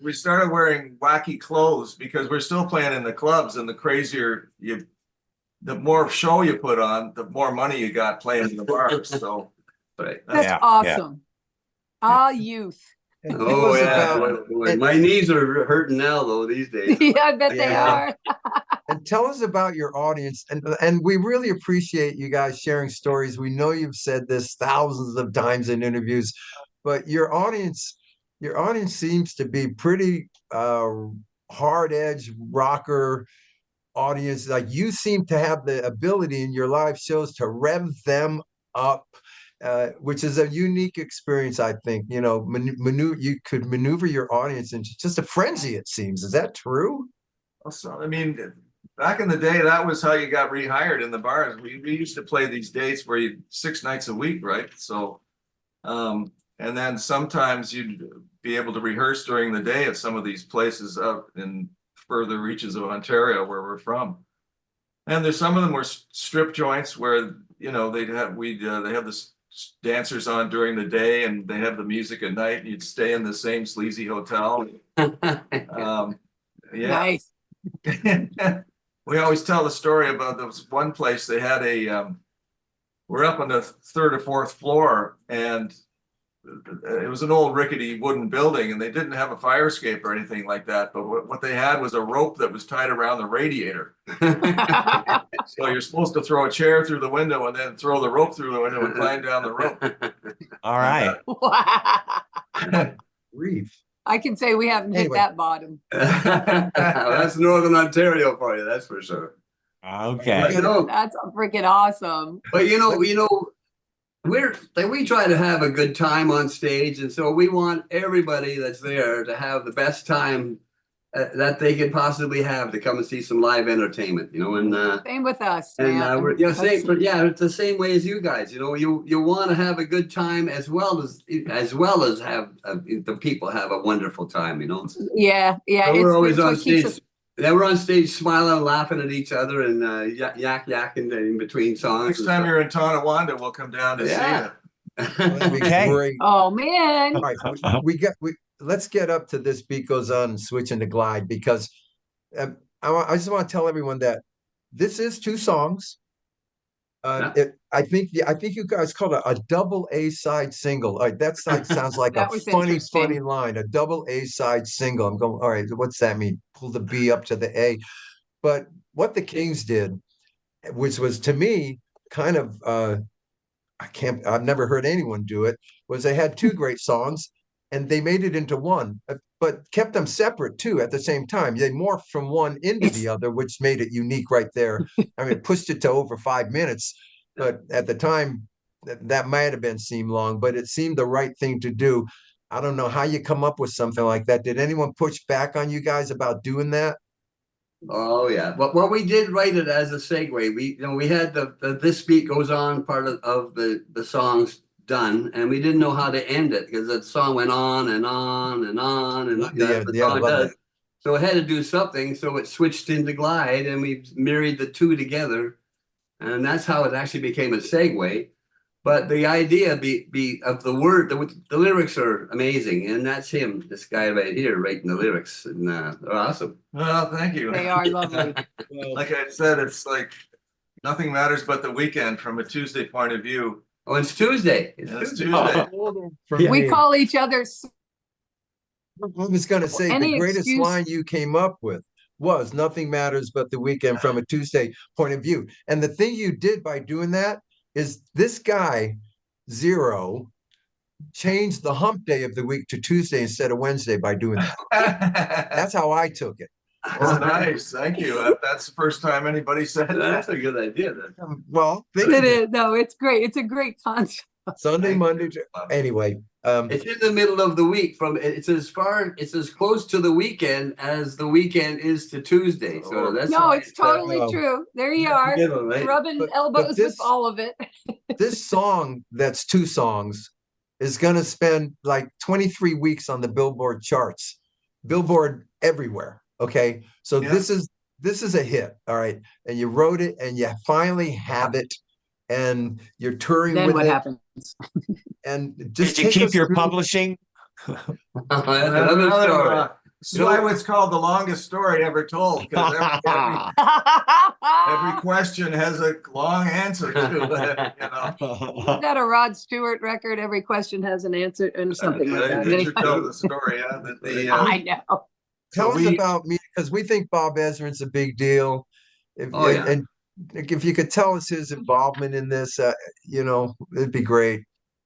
we started wearing wacky clothes because we're still playing in the clubs, and the crazier the more show you put on, the more money you got playing in the bars. So right. That's Yeah, awesome. All youth. And tell Oh us yeah, about- boy. My knees are hurting now though these days. Yeah, I bet they Yeah. are. and tell us about your audience. And we really appreciate you guys sharing stories. We know you've said this thousands of times in interviews, but your audience seems to be pretty hard edge rocker audience. Like you seem to have the ability in your live shows to rev them up, which is a unique experience. I think, you know, you could maneuver your audience into just a frenzy, it seems. Is that true? I mean, back in the day, that was how you got rehired in the bars. We used to play these dates where you 6 nights a week, right? So and then sometimes you'd be able to rehearse during the day at some of these places up in further reaches of Ontario where we're from. And there's some of them were strip joints where, you know, they have the dancers on during the day and they have the music at night, and you'd stay in the same sleazy hotel. Yeah. Nice. We always tell the story about this one place. They had we're up on the 3rd or 4th floor, and it was an old rickety wooden building, and they didn't have a fire escape or anything like that. But what they had was a rope that was tied around the radiator. So you're supposed to throw a chair through the window and then throw the rope through the window and climb down the rope. All right. Wow. Grief. I can say we haven't hit Anyway. that bottom. That's Northern Ontario for you, that's for sure. Okay. But, no, That's freaking awesome. but you know, we try to have a good time on stage, and so we want everybody that's there to have the best time that they could possibly have to come and see some live entertainment, you know, and Same with us, and man. we're it's the same way as you guys. You know, you want to have a good time as well as have the people have a wonderful time. You know, Yeah, yeah. so we're always it's on what keeps stage. us- Then we're on stage smiling and laughing at each other and yakking in between songs. Next and time stuff. you're in Tonawanda, we'll come down to Yeah. see That'd be Okay. great. Oh man. All right, let's get up to This Beat Goes On and switch into Glide, because I just want to tell everyone that this is 2 songs. I think you guys called it a double A side single. All right, that side sounds like That a was funny interesting. line. A double A side single. I'm going, all right, what's that mean? Pull the B up to the A. But what the Kings did, which was to me kind of I've never heard anyone do it, was they had 2 great songs and they made it into one, but kept them separate too at the same time. They morphed from one into the other, which made it unique right there. I mean, it pushed it to over 5 minutes, but at the time that might have seemed long, but it seemed the right thing to do. I don't know how you come up with something like that. Did anyone push back on you guys about doing that? Oh yeah, but we did write it as a segue. We had the This Beat Goes On part of the songs done, and we didn't know how to end it because that song went on and on and on, and Yeah, the yeah, I song love does. that. So it had to do something. So it switched into glide, and we married the two together, and that's how it actually became a segue. But the idea of the word, the lyrics are amazing, and that's him, this guy right here, writing the lyrics, and they're awesome. Well, thank you. They are lovely. Like I said, it's like nothing matters but the weekend from a Tuesday point of view. Oh, it's Tuesday. It's And it's Tuesday. Tuesday. For We me, call each other I was gonna say, the any greatest excuse. line you came up with was nothing matters but the weekend from a Tuesday point of view. And the thing you did by doing that is this guy, Zero, changed the hump day of the week to Tuesday instead of Wednesday by doing that. That's how I took it. Well, nice, thank you. That's the first time anybody said That's that. a good idea. Then. Well, think It of it. is. No, it's great. It's a great concept. Sunday, Thank Monday. you. Anyway, It's in the middle of the week. It's as close to the weekend as the weekend is to Tuesday. So Oh. that's No, why it's totally no. true. There you are, middle, right? rubbing But elbows this- with all of it. this song that's two songs is going to spend like 23 weeks on the Billboard charts, Billboard everywhere. Okay, so Yeah. this is a hit. All right, and you wrote it, and you finally have it, and you're touring Then with what it, happens? and just Did you take keep us your through- publishing? That's another story. This is why it's called the longest story ever told, because every question has a long answer to it, you know. Isn't that a Rod Stewart record? Every question has an answer and something like that. That should tell the story, yeah. I know. Tell So us we- about me, because we think Bob Ezrin's a big deal. Oh, yeah. And if you could tell us his involvement in this, it'd be great.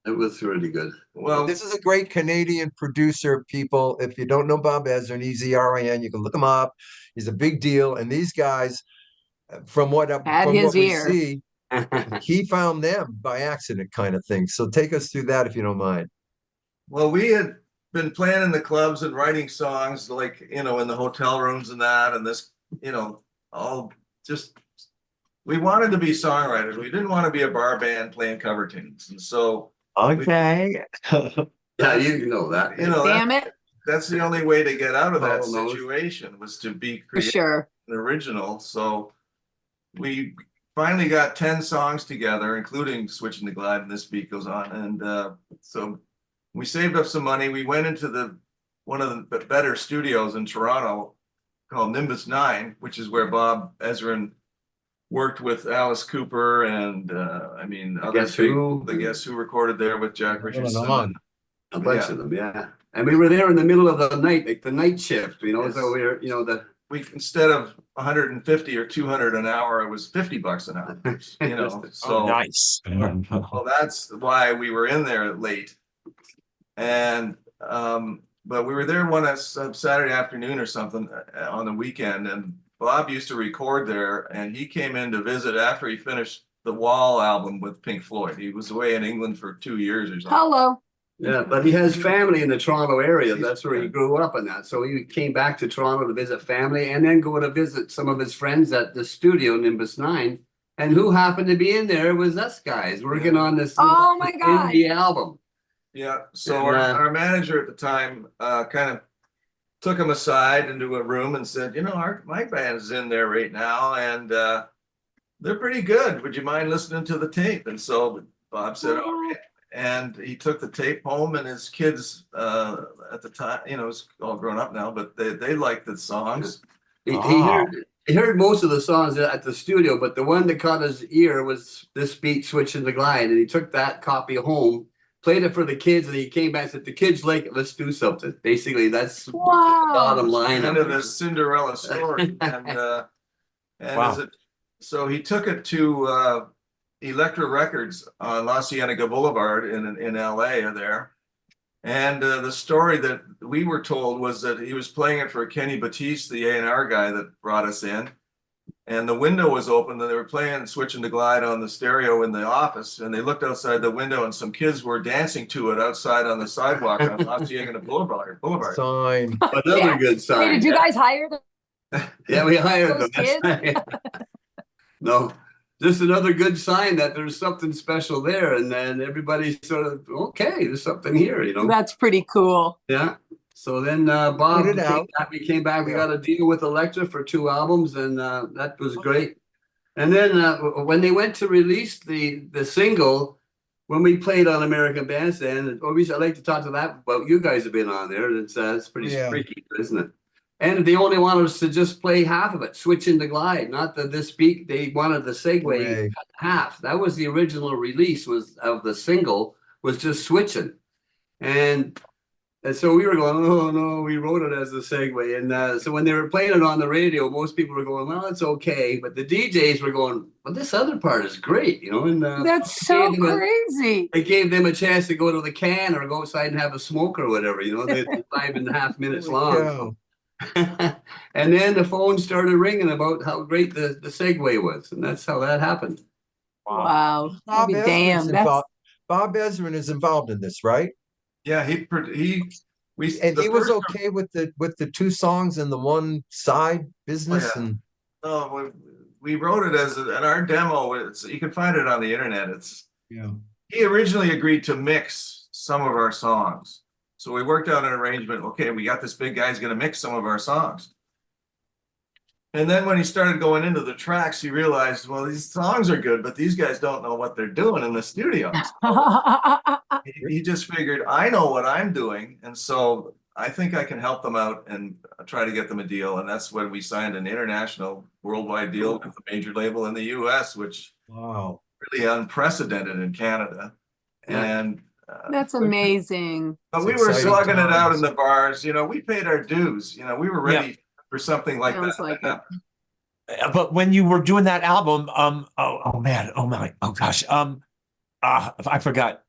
It was really good. Well, This is a great Canadian producer, people. If you don't know Bob Ezrin, EZRIN, you can look him up. He's a big deal. And these guys, from what his we ear. see, he found them by accident, kind of thing. So take us through that if you don't mind. well, we had been playing in the clubs and writing songs like, in the hotel rooms and that, and this, all just, we wanted to be songwriters. We didn't want to be a bar band playing cover tunes. And so, Okay. Yeah, you know that. Damn it, that's the only way to get out of that Paul knows. situation, was to be for creative sure. and original. So we finally got 10 songs together, including Switching the Glide, and This Beat Goes On. And so we saved up some money. We went into one of the better studios in Toronto called Nimbus 9, which is where Bob Ezrin worked with Alice Cooper and Guess Who. the Guess Who recorded there with Jack Richardson. on. A bunch of them, yeah. And we were there in the middle of the night, like the night shift, Yes. so we were, We, instead of 150 or 200 an hour, it was $50 an hour. So Oh, nice. well, that's why we were in there late. And but we were there one Saturday afternoon or something on the weekend, and Bob used to record there, and he came in to visit after he finished the Wall album with Pink Floyd. He was away in England for 2 years or something. Hello. Yeah, but he has family in the Toronto area. That's where he grew up and that. So he came back to Toronto to visit family and then go to visit some of his friends at the studio, Nimbus 9. And who happened to be in there was us guys working on this Oh my God. indie album. Yeah, so And, our manager at the time kind of took him aside into a room and said, my band's in there right now, and they're pretty good. Would you mind listening to the tape? And so Bob said, okay. And he took the tape home, and his kids at the time, it's all grown up now, but they liked the songs. He heard most of the songs at the studio, but the one that caught his ear was This Beat, Switching the Glide. And he took that copy home, played it for the kids, and he came back and said, the kids like it, let's do something. Basically, that's the bottom line. Kind of the Cinderella story. And Wow. So he took it to Elektra Records on La Cienega Boulevard in LA there. And the story that we were told was that he was playing it for Kenny Batiste, the A&R guy that brought us in. And the window was open, and they were playing Switching the Glide on the stereo in the office. And they looked outside the window, and some kids were dancing to it outside on the sidewalk on La Cienega Boulevard. Sign. Another Yeah. good sign. Hey, did you guys hire them? Yeah, we hired Those them. That's right. No, just another good sign that there's something special there. And then everybody sort of, okay, there's something here, you know? That's pretty cool. Yeah. So then Bob Put it out. we came back. We Yeah. got a deal with Elektra for 2 albums, and that was great. And then when they went to release the single, when we played on American Bandstand, and I'd like to talk to that about. You guys have been on there, and it's pretty Yeah. freaky, isn't it? And they only wanted us to just play half of it, switch into glide, not this beat. They wanted the segue Right. cut half. That was the original release was of the single, was just switching. And so we were going, oh no, we wrote it as a segue. And so when they were playing it on the radio, most people were going, well, it's okay. But the DJs were going, well, this other part is great, you know. And That's so gave them crazy. it gave them a chance to go to the can or go outside and have a smoke or whatever, you know. They're 5.5 minutes long. And then the phone started ringing about how great the segue was. And that's how that happened. Wow. I'll Bob be Ezrin's damned. That's involved. Bob Ezrin is involved in this, right? Yeah, And he was okay with the 2 songs and the one side business. Yeah. And No, we wrote it as our demo. You can find it on the internet. yeah. He originally agreed to mix some of our songs. So we worked out an arrangement. Okay, we got this big guy, he's going to mix some of our songs. And then when he started going into the tracks, he realized, well, these songs are good, but these guys don't know what they're doing in the studio. He just figured, I know what I'm doing. And so I think I can help them out and try to get them a deal. And that's when we signed an international worldwide deal with a major label in the US, which Wow. really unprecedented in Canada. And That's amazing. but It's we were exciting slugging it out times. in the bars. You know, we paid our dues. You know, we were ready for something like Sounds that. like to it. happen. But when you were doing that album, oh man, oh my, oh gosh, I forgot.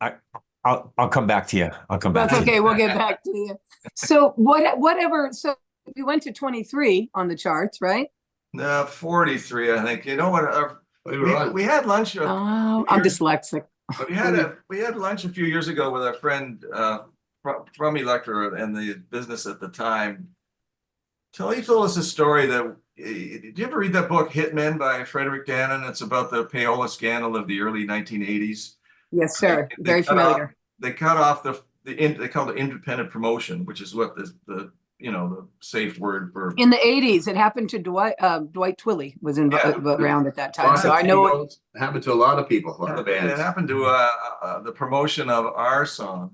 I'll come back to you. I'll come back. That's to you. okay. We'll get back to you. So whatever. So we went to 23 on the charts, right? 43, I think. You know what? We had lunch. Oh, I'm dyslexic. We had lunch a few years ago with our friend from Elektra and the business at the time. He told us a story that. Did you ever read that book Hitmen by Frederick Dannon? It's about the payola scandal of the early 1980s. Yes, sir. They Very cut familiar. They cut off they call it independent promotion, which is what the safe word for. In the 80s, it happened to Dwight Twilley was around at that time. So I know it happened to a lot of people, a lot of bands. It happened to the promotion of our song.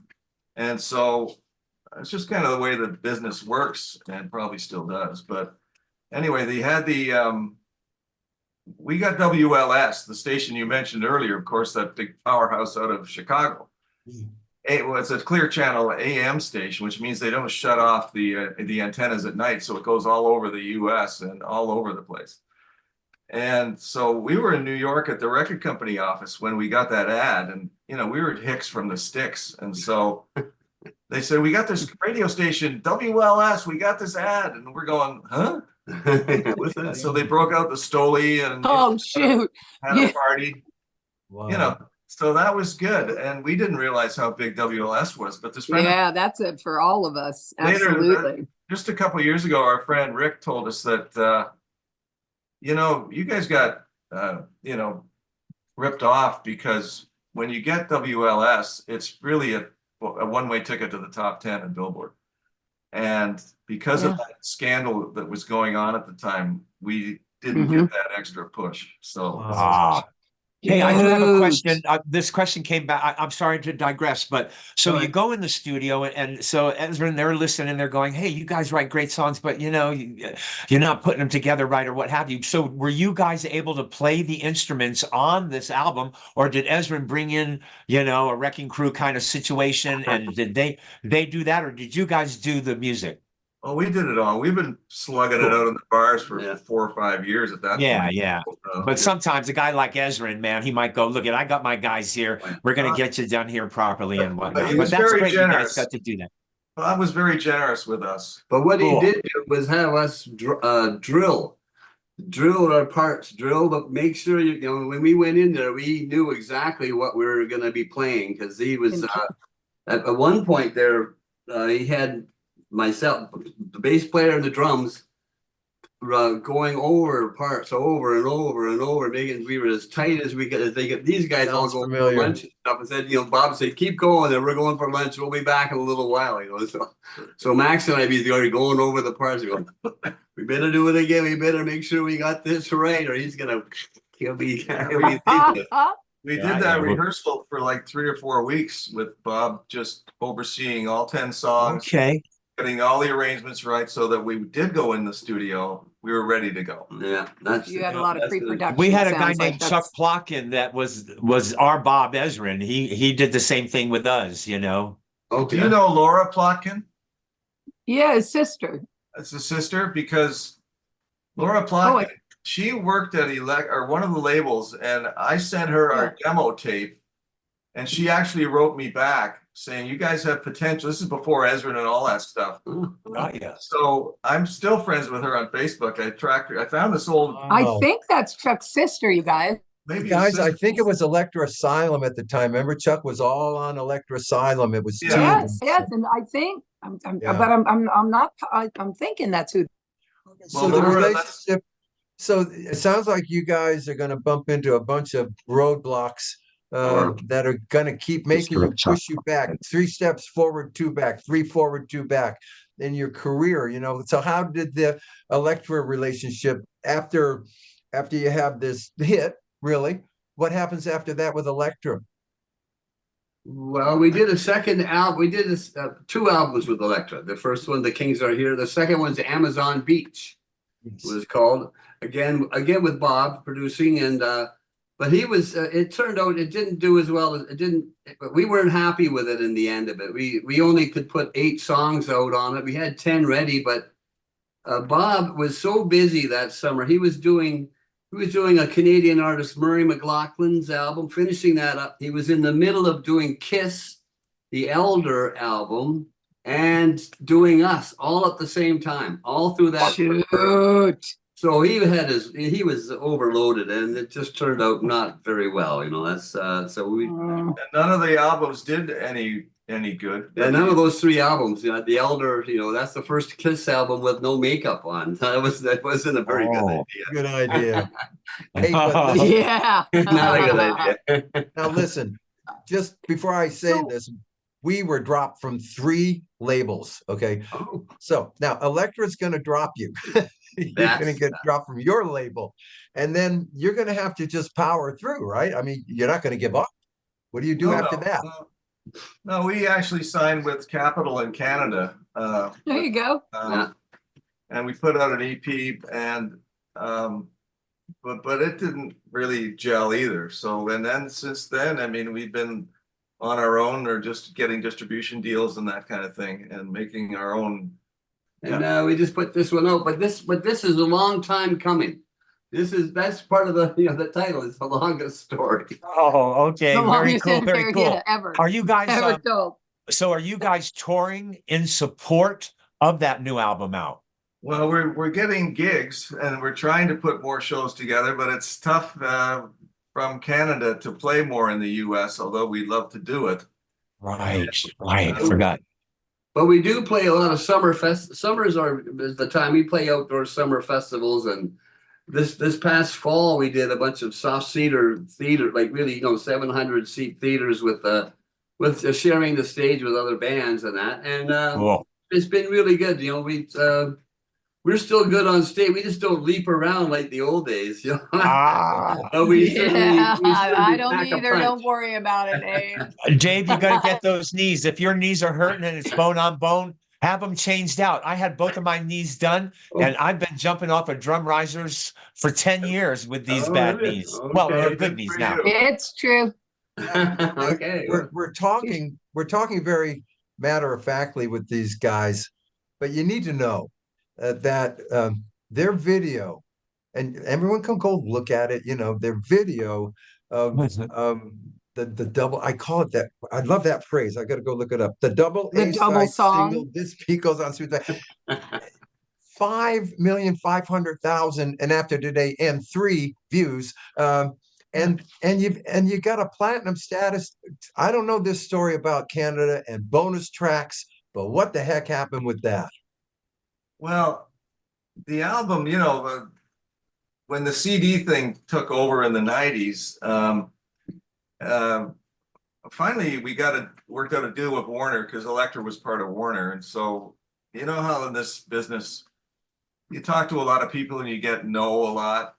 And so it's just kind of the way the business works and probably still does. But anyway, they had we got WLS, the station you mentioned earlier, of course, that big powerhouse out of Chicago. It's a clear channel AM station, which means they don't shut off the antennas at night. So it goes all over the US and all over the place. And so we were in New York at the record company office when we got that ad, and we were hicks from the sticks. And so they said, we got this radio station, WLS, we got this ad. And we're going, huh? What's that? So they broke out the Stoli and shoot. had a party. Wow. So that was good. And we didn't realize how big WLS was, but this friend. Yeah, that's it for all of us. Absolutely. Just a couple of years ago, our friend Rick told us that, you guys got, ripped off because when you get WLS, it's really a one-way ticket to the top 10 in Billboard. And because of that scandal that was going on at the time, we didn't get that extra push. So. Hey, I do have a question. This question came back. I'm sorry to digress, but so you go in the studio and so Ezra and they're listening and they're going, hey, you guys write great songs, but you're not putting them together right or what have you. So were you guys able to play the instruments on this album, or did Ezra bring in, a wrecking crew kind of situation? And did they do that, or did you guys do the music? Oh, we did it all. We've been slugging it out in the bars for 4 or 5 years at that point. Yeah. But sometimes a guy like Ezra, man, he might go, look, I got my guys here. We're going to get you done here properly and whatnot. But that's great. Generous. You guys got to do that. Bob was very generous with us. But what he did was have us drill our parts, but make sure when we went in there, we knew exactly what we were going to be playing, because he was at one point there, he had myself, the bass player and the drums, going over parts over and over and over, making we were as tight as we could. As they get these guys all Sounds go for familiar. lunch and stuff. And said, Bob said, keep going, and we're going for lunch. We'll be back in a little while, So Max and I be already going over the parts. Going, we better do it again. We better make sure we got this right, or he'll be. We Yeah, did that yeah, rehearsal for like 3 or 4 weeks with Bob just overseeing all 10 songs, Okay. getting all the arrangements right so that we did go in the studio. We were ready to go. Yeah, that's You had a lot of pre-production. We had a it guy sounds like. named Chuck Plotkin that was our Bob Ezrin. He did the same thing with us, Do Okay. you know Laura Plotkin? Yeah, his sister. That's a sister, because Laura Oh, Plotkin, she worked at one of the labels, and I sent her our demo tape, and she actually wrote me back saying, you guys have potential. This is before Ezrin and all that stuff. Oh, yeah. So I'm still friends with her on Facebook. I tracked her. I found this old, I Wow. think that's Chuck's sister, you guys. maybe Guys, I sister. think it was Electra Asylum at the time. Remember, Chuck was all on Electra Asylum. It was Yeah. two. Yes, yes, and I think Yeah. but I'm not. I'm thinking that's who. So Well, the Laura, relationship, so it sounds like you guys are going to bump into a bunch of roadblocks that are going to keep making you push you back 3 steps forward, 2 back, 3 forward, 2 back in your career. So how did the Electra relationship after you have this hit, really? What happens after that with Electra? Well, we did a second album. We did 2 albums with Electra. The first one, The Kings Are Here. The second one's Amazon Beach. It was called again with Bob producing, and but he was. It turned out it didn't do as well as it didn't. But we weren't happy with it in the end of it. We only could put 8 songs out on it. We had 10 ready, but Bob was so busy that summer. He was doing a Canadian artist, Murray McLaughlin's album, finishing that up. He was in the middle of doing Kiss, the Elder album, and doing Us all at the same time, all through that. Shoot. So he was overloaded, and it just turned out not very well. That's so we. and none of the albums did any good. Yeah, none of those 3 albums. The Elder, that's the first Kiss album with no makeup on. That wasn't a very good idea. Good idea. Hey, but listen, Yeah. Not a good idea. now listen, just before I say So- this, we were dropped from 3 labels. Okay. Oh, So now Electra's going to drop you. You're going to That's- get dropped from your label. And then you're going to have to just power through, right? I mean, you're not going to give up. What do you do after that? No, we actually signed with Capitol in Canada. There you go. Yeah. And we put out an EP, and but it didn't really gel either. So and then since then, I mean, we've been on our own or just getting distribution deals and that kind of thing, and making our own. And we just put this one out, but this is a long time coming. That's part of the title. It's the longest story. Oh, okay. The Very longest cool. Very interview cool. ever. Are you guys Ever told. so are you guys touring in support of that new album out? Well, we're getting gigs, and we're trying to put more shows together, but it's tough from Canada to play more in the US, although we'd love to do it. Right. I forgot. But we do play a lot of summer Summers is the time we play outdoor summer festivals, and this past fall we did a bunch of soft theater, like really 700-seat theaters with sharing the stage with other bands and that, and Cool. it's been really good. We're still good on stage. We just don't leap around like the old days. Ah, But we certainly I don't pack a either. punch. Don't worry about it, Dave. Dave, you got to get those knees. If your knees are hurting and it's bone on bone, have them changed out. I had both of my knees done, and I've been jumping off of drum risers for 10 years with these bad really? knees. Okay. Well, they're Good good for knees you. now. It's true. Okay. We're talking very matter of factly with these guys, but you need to know that their video, and everyone can go look at it. Their video of the double. I call it that. I love that phrase. I got to go look it up. The double The A double side song. single. This peak goes on through that. 5,500,000, and after today, and 3 views. And you got a platinum status. I don't know this story about Canada and bonus tracks, but what the heck happened with that? Well, the album, when the CD thing took over in the 90s, uh, finally we worked out a deal with Warner because Elektra was part of Warner. And so, you know how in this business, you talk to a lot of people and you get no a lot.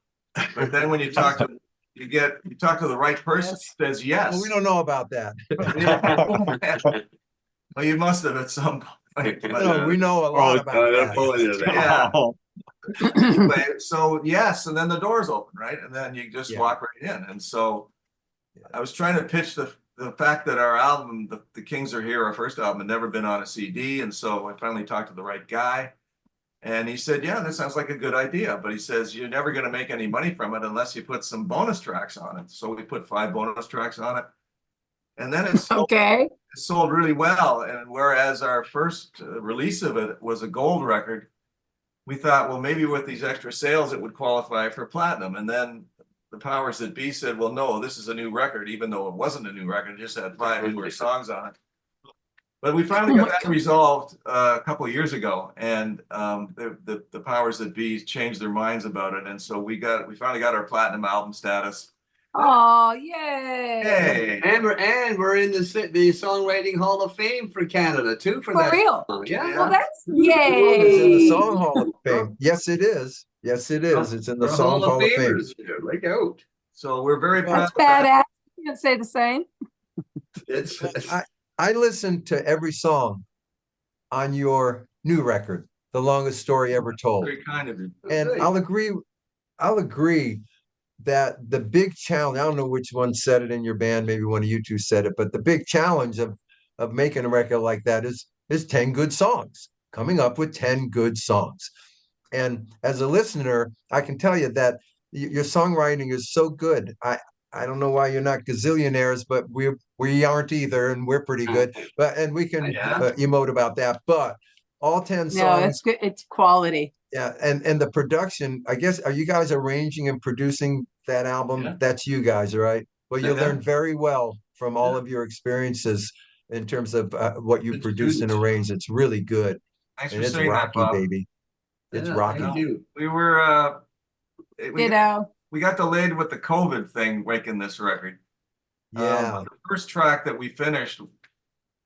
But then when you talk to the right person who says yes. Well, we don't know about that. Well, you must have at some point. But, No, we know a lot about that. yeah. Anyway, so yes, and then the doors open, right? And then you just Yeah. walk right in. And so I was trying to pitch the fact that our album, the Kings Are Here, our first album, had never been on a CD. And so I finally talked to the right guy. And he said, yeah, that sounds like a good idea. But he says, you're never going to make any money from it unless you put some bonus tracks on it. So we put 5 bonus tracks on it. And then it sold really well. And whereas our first release of it was a gold record, we thought, well, maybe with these extra sales, it would qualify for platinum. And then the powers that be said, well, no, this is a new record, even though it wasn't a new record, it just had 5 newer songs on it. But we finally got that resolved a couple of years ago, and the powers that be changed their minds about it, and so we finally got our platinum album status. Oh, yay! Hey, And we're in the Songwriting Hall of Fame for Canada too for For that. real? Yeah. Well, that's It's in the yay! Song Hall of Fame. Yes, it is. Yes, it is. It's in the We're Song Hall of Fame. Famers here. Look out. so we're very proud That's of that. badass. You can't say the same. It's I listened to every song on your new record, The Longest Story Ever Told. Very kind of you. And great. I'll agree that the big challenge, I don't know which one said it in your band, maybe one of you two said it, but the big challenge of making a record like that is 10 good songs, coming up with 10 good songs. And as a listener, I can tell you that your songwriting is so good. I don't know why you're not gazillionaires, but we aren't either, and we're pretty good. And we can emote about that. But all 10 songs. No, it's good. It's quality. Yeah, and the production, I guess, are you guys arranging and producing that album? Yeah. That's you guys, right? Well, you Yeah. learned very well from all of your experiences in terms of what you Good produce and student. arrange. It's really good. Thanks And for it's saying that, rocky, Bob. baby. It's Yeah, rocky. thank you. We were Ditto. we got delayed with the COVID thing making this record. Yeah. The first track that we finished,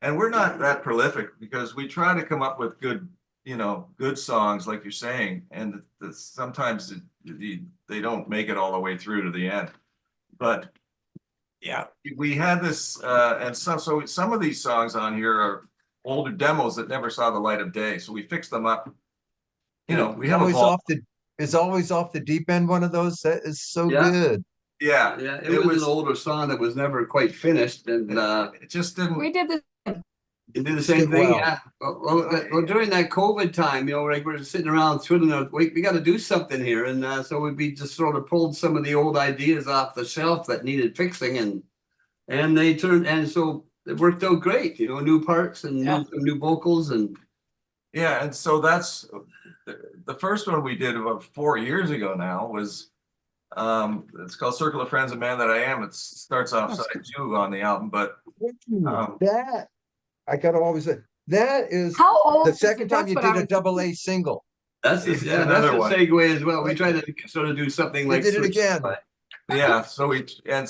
and we're not that prolific because we try to come up with good songs like you're saying, and sometimes they don't make it all the way through to the end. But Yeah. we had this, and so some of these songs on here are older demos that never saw the light of day. So we fixed them up. We have It's always off the deep end. One of those that is so Yeah. good. Yeah, Yeah, it was an older song that was never quite finished, and it just didn't. We did this. you do the same Did thing. well. Yeah. Well, during that COVID time, like we're sitting around twiddling our, we got to do something here, and so we just sort of pulled some of the old ideas off the shelf that needed fixing, and they turned, and so it worked out great. New parts and new vocals, and Yeah, and so that's the first one we did about 4 years ago now was it's called Circle of Friends and Man That I Am. It starts off side 2 on the album, but That I gotta always say that is How old? the is second it? time That's you what did I a was- double A single. that's It's that's another a one. segue as well. We try to sort of do something You like did it switch again. yeah, so we That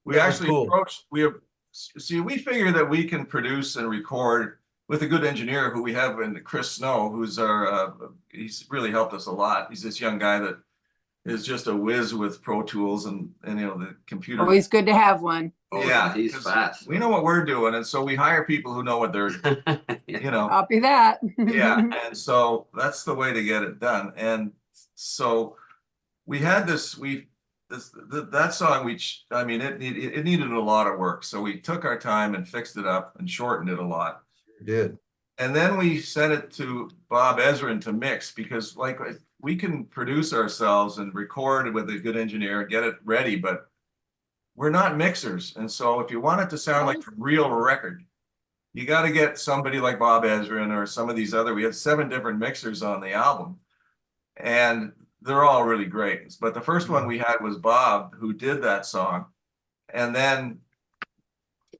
was actually cool. approached we figure that we can produce and record with a good engineer who we have in Chris Snow, who's he's really helped us a lot. He's this young guy that is just a whiz with Pro Tools and the computer. Always good to have one. Oh, Yeah, he's 'cause fast. We know what we're doing, and so we hire people who know what they're Copy that. yeah, and so that's the way to get it done. And so we had that song, it needed a lot of work. So we took our time and fixed it up and shortened it a lot. You did. And then we sent it to Bob Ezrin to mix because we can produce ourselves and record with a good engineer, get it ready, but we're not mixers. And so if you want it to sound like a real record, you got to get somebody like Bob Ezrin or some of these we had 7 different mixers on the album, and they're all really great. But the first one we had was Bob, who did that song. And then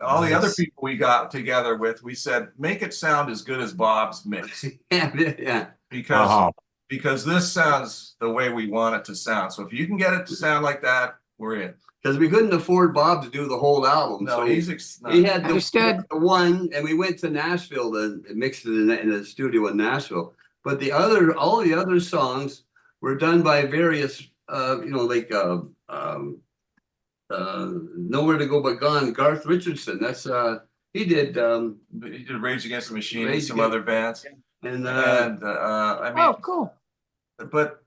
all the other people we got together with, we said, make it sound as good as Bob's mix. Yeah. Because because this sounds the way we want it to sound. So if you can get it to sound like that, we're in. Because we couldn't afford Bob to do the whole album. No, so he he had Understood. the one, and we went to Nashville to mix it in the studio in Nashville. But all the other songs were done by various, like Nowhere to Go But Gone, Garth Richardson. That's he did Rage Against the Machine and Rage some Against- other bands. and I mean, Oh, cool. but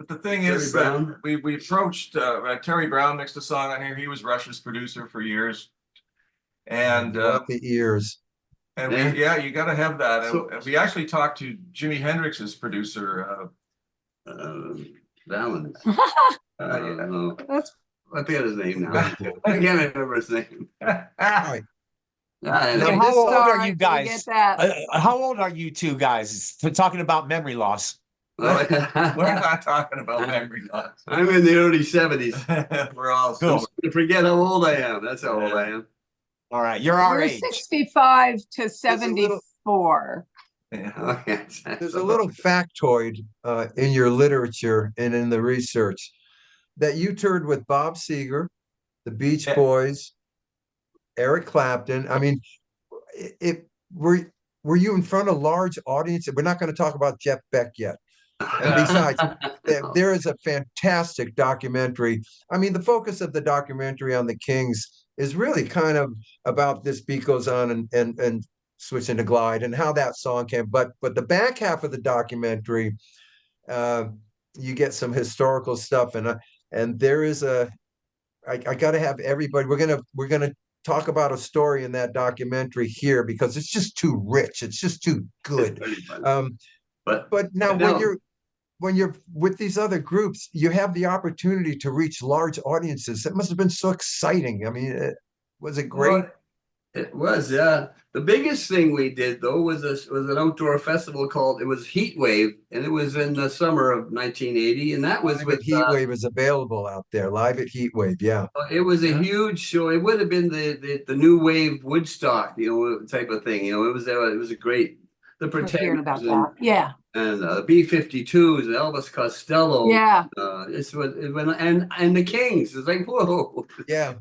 the thing Terry is Brown. that we approached Terry Brown mixed a song on here. He was Rush's producer for years, and You want the ears. Yeah. you got to have that. So- and we actually talked to Jimi Hendrix's producer. Valens. No. That's I forget his name now. I can't remember his name. All right. Yeah, Now, and- how old are Sorry, you we guys? get that. How old are you two guys? For talking about memory loss. We're not talking about memory loss. I'm in the early 70s. We're all Cool. I forget how old I am. That's how old I am. All right, you're our We're age. 65 to little- 74. Yeah. Oh, yes. There's a little factoid in your literature and in the research that you toured with Bob Seger, the Beach Yeah. Boys, Eric Clapton. I mean, were you in front of large audiences? We're not going to talk about Jeff Beck yet. And besides, there is a fantastic documentary. I mean, the focus of the documentary on the Kings is really kind of about this beat goes on and switching to Glide and how that song came. But the back half of the documentary, you get some historical stuff, and there is I got to have everybody. We're gonna talk about a story in that documentary here because it's just too rich. It's just too good. But But now no. when you're with these other groups, you have the opportunity to reach large audiences. That must have been so exciting. I mean, was it great? Well, it was, yeah. The biggest thing we did though was an outdoor festival called Heat Wave, and it was in the summer of 1980, and that was Live with at Heatwave is available out there. Live at Heatwave, yeah. it was a huge show. It would have been the new wave Woodstock, type of thing. It was a great the We're hearing about Pretenders that. Yeah. and B-52s, Elvis Costello. Yeah. It went and the Kings. It's like whoa. Yeah.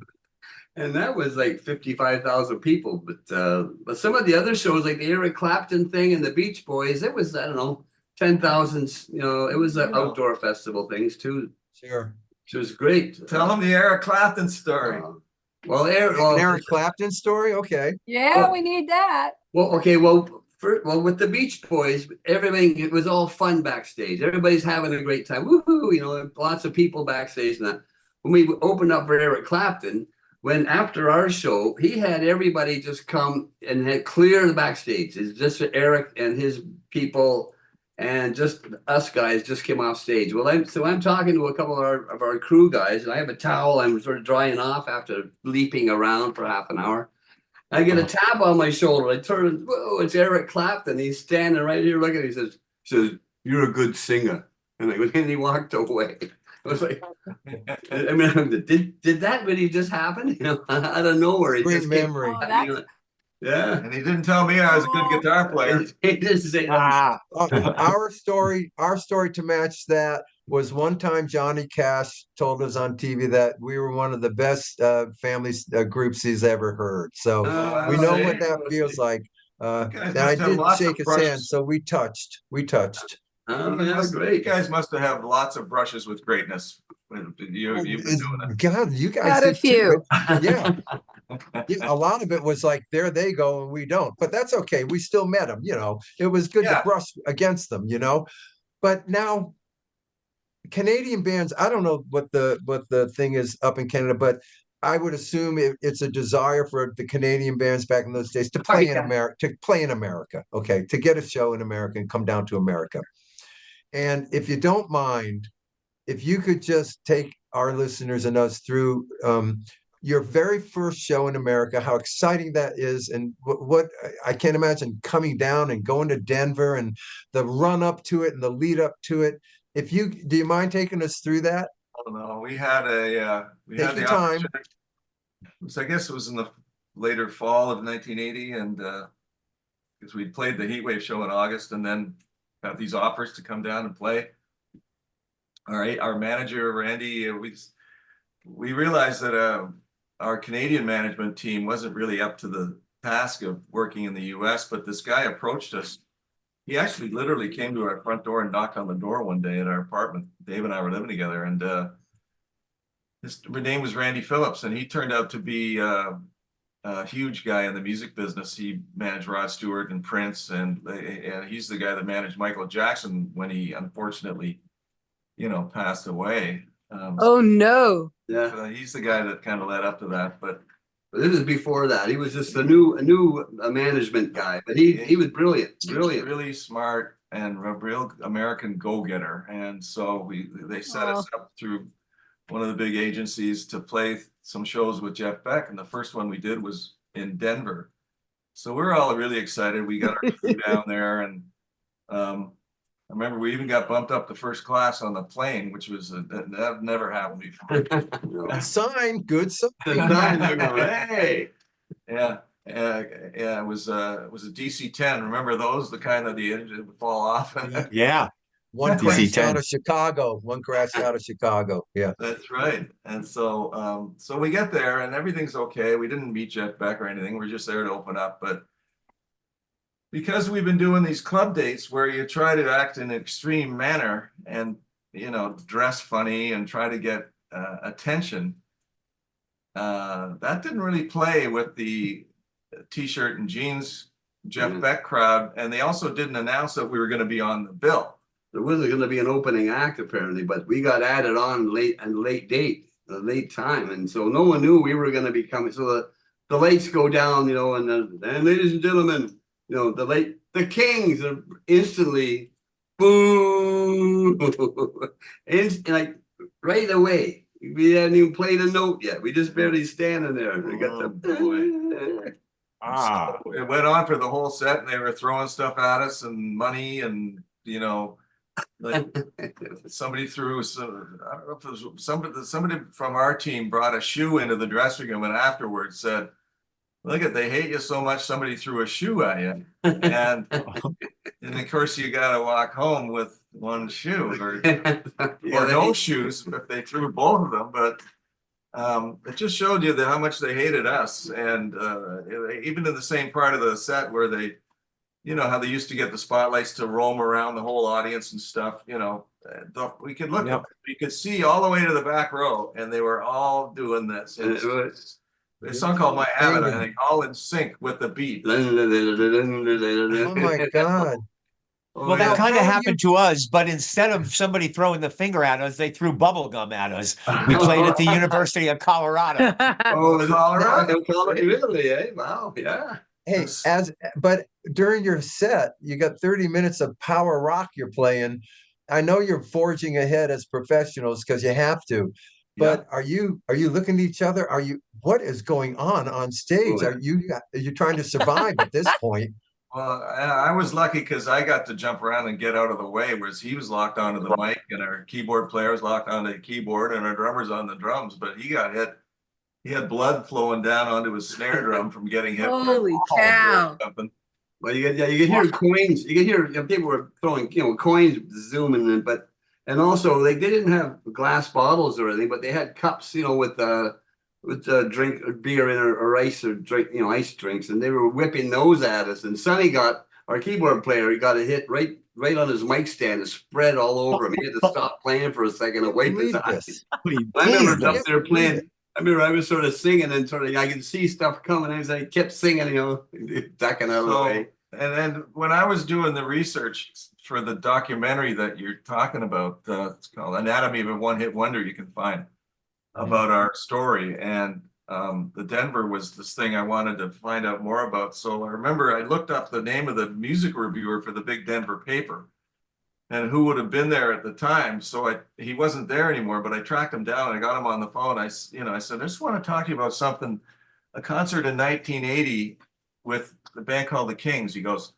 And that was like 55,000 people. But some of the other shows, like the Eric Clapton thing and the Beach Boys, it was, I don't know, 10,000, it was outdoor festival things too. Sure. Which was great. Tell them the Eric Clapton story. Well, An Eric Clapton story? Okay. Yeah, we need that. With the Beach Boys, everything, it was all fun backstage. Everybody's having a great time. Woohoo, lots of people backstage and that. When we opened up for Eric Clapton, after our show, he had everybody just come and had clear the backstage. It's just Eric and his people, and just us guys just came off stage. Well, I'm talking to a couple of our crew guys, and I have a towel. I'm sort of drying off after leaping around for half an hour. I get a tap on my shoulder. I turn, whoa, it's Eric Clapton. He's standing right here looking. He says, "You're a good singer." And he walked away. I was like, I mean, did that really just happen? Out of nowhere. Great memory. Oh, that's Yeah. And he didn't tell me I was a good guitar player. He didn't say that. Ah, Our story to match that was one time Johnny Cash told us on TV that we were one of the best family groups he's ever heard. So we know what that feels like. guys And must I have did lots of shake his hand, brushes. so we touched. Oh, You yeah, must- You great. guys must have lots of brushes with greatness. You've been doing it. God, you guys got a did too. few. Yeah. Yeah, a lot of it was like there they go and we don't, but that's okay. We still met them, It was good to Yeah. brush against them, But now Canadian bands, I don't know what the thing is up in Canada, but I would assume it's a desire for the Canadian bands back in those days to play in America, okay, to get a show in America and come down to America. And if you don't mind, if you could just take our listeners and us through your very first show in America, how exciting that is, and what I can't imagine coming down and going to Denver and the run up to it and the lead up to it. Do you mind taking us through that? Oh, no, we had Take your time. opportunity. So I guess it was in the later fall of 1980, and because we played the Heatwave show in August, and then have these offers to come down and play. All right, our manager, Randy, we realized that our Canadian management team wasn't really up to the task of working in the US, but this guy approached us. He actually literally came to our front door and knocked on the door one day at our apartment. Dave and I were living together, and his name was Randy Phillips, and he turned out to be a huge guy in the music business. He managed Rod Stewart and Prince, and he's the guy that managed Michael Jackson when he unfortunately, passed away. Oh, no. Yeah, So he's the guy that kind of led up to that. But this is before that. He was just a new management guy, but he was brilliant, brilliant. really smart and a real American go-getter. And so they set us up through one of the big agencies to play some shows with Jeff Beck. And the first one we did was in Denver. So we're all really excited. We got our crew down there, and I remember we even got bumped up to first class on the plane, which was that never happened before. A sign, good sign. Hey, Yeah, yeah. It was a DC-10. Remember those? The kind that the engine would fall off. Yeah. One DC-10. crashed out of Chicago. One crashed out of Chicago. Yeah. That's right. And so so we get there and everything's okay. We didn't meet Jeff Beck or anything. We're just there to open up. But because we've been doing these club dates where you try to act in an extreme manner and dress funny and try to get attention, that didn't really play with the t-shirt and jeans Jeff Beck crowd. And they also didn't announce that we were going to be on the bill. there wasn't going to be an opening act apparently, but we got added on late time, and so no one knew we were going to be coming. So the lights go down, and ladies and gentlemen, the Kings are instantly, boom, like right away. We hadn't even played a note yet. We just barely standing there. We got the So it went on for the whole set, and they were throwing stuff at us and money, and like somebody threw some. I don't know if it was somebody from our team brought a shoe into the dressing room, and afterwards said, "Look at, they hate you so much. Somebody threw a shoe at you," and of course you got to walk home with one shoe or no shoes if they threw both of them. But it just showed you that how much they hated us, and even in the same part of the set where they, how they used to get the spotlights to roam around the whole audience and stuff. We could look, you could see all the way to the back row, and they were all doing this. And it's a song called "My Habit," I think, all in sync with the beat. Oh my God. Well, that kind of happened to us, but instead of somebody throwing the finger at us, they threw bubble gum at us. We played at the University of Colorado. Oh, it's all right. Really, eh? Wow, yeah. Hey, but during your set, you got 30 minutes of power rock you're playing. I know you're forging ahead as professionals because you have to, but are you looking at each other? What is going on stage? Are you trying to survive at this point? Well, I was lucky because I got to jump around and get out of the way, whereas he was locked onto the mic, and our keyboard player was locked onto the keyboard, and our drummer's on the drums. But he got hit. He had blood flowing down onto his snare drum from getting hit. Holy cow! Well, you could hear coins. You could hear people were throwing coins zooming in, and also they didn't have glass bottles or anything, but they had cups, with drink or beer in or ice or drink, ice drinks, and they were whipping those at us. And Sonny our keyboard player, he got a hit right on his mic stand. It spread all over him. He had to stop playing for a second and wipe his eyes. I remember up there playing. I remember I was sort of singing and I could see stuff coming. I kept singing, ducking out of the way. And then when I was doing the research for the documentary that you're talking about, it's called "Anatomy of a One-Hit Wonder," you can find about our story. And the Denver was this thing I wanted to find out more about. So I remember I looked up the name of the music reviewer for the big Denver paper and who would have been there at the time. So he wasn't there anymore, but I tracked him down and I got him on the phone. I said, I just want to talk to you about something, a concert in 1980 with the band called the Kings. He goes,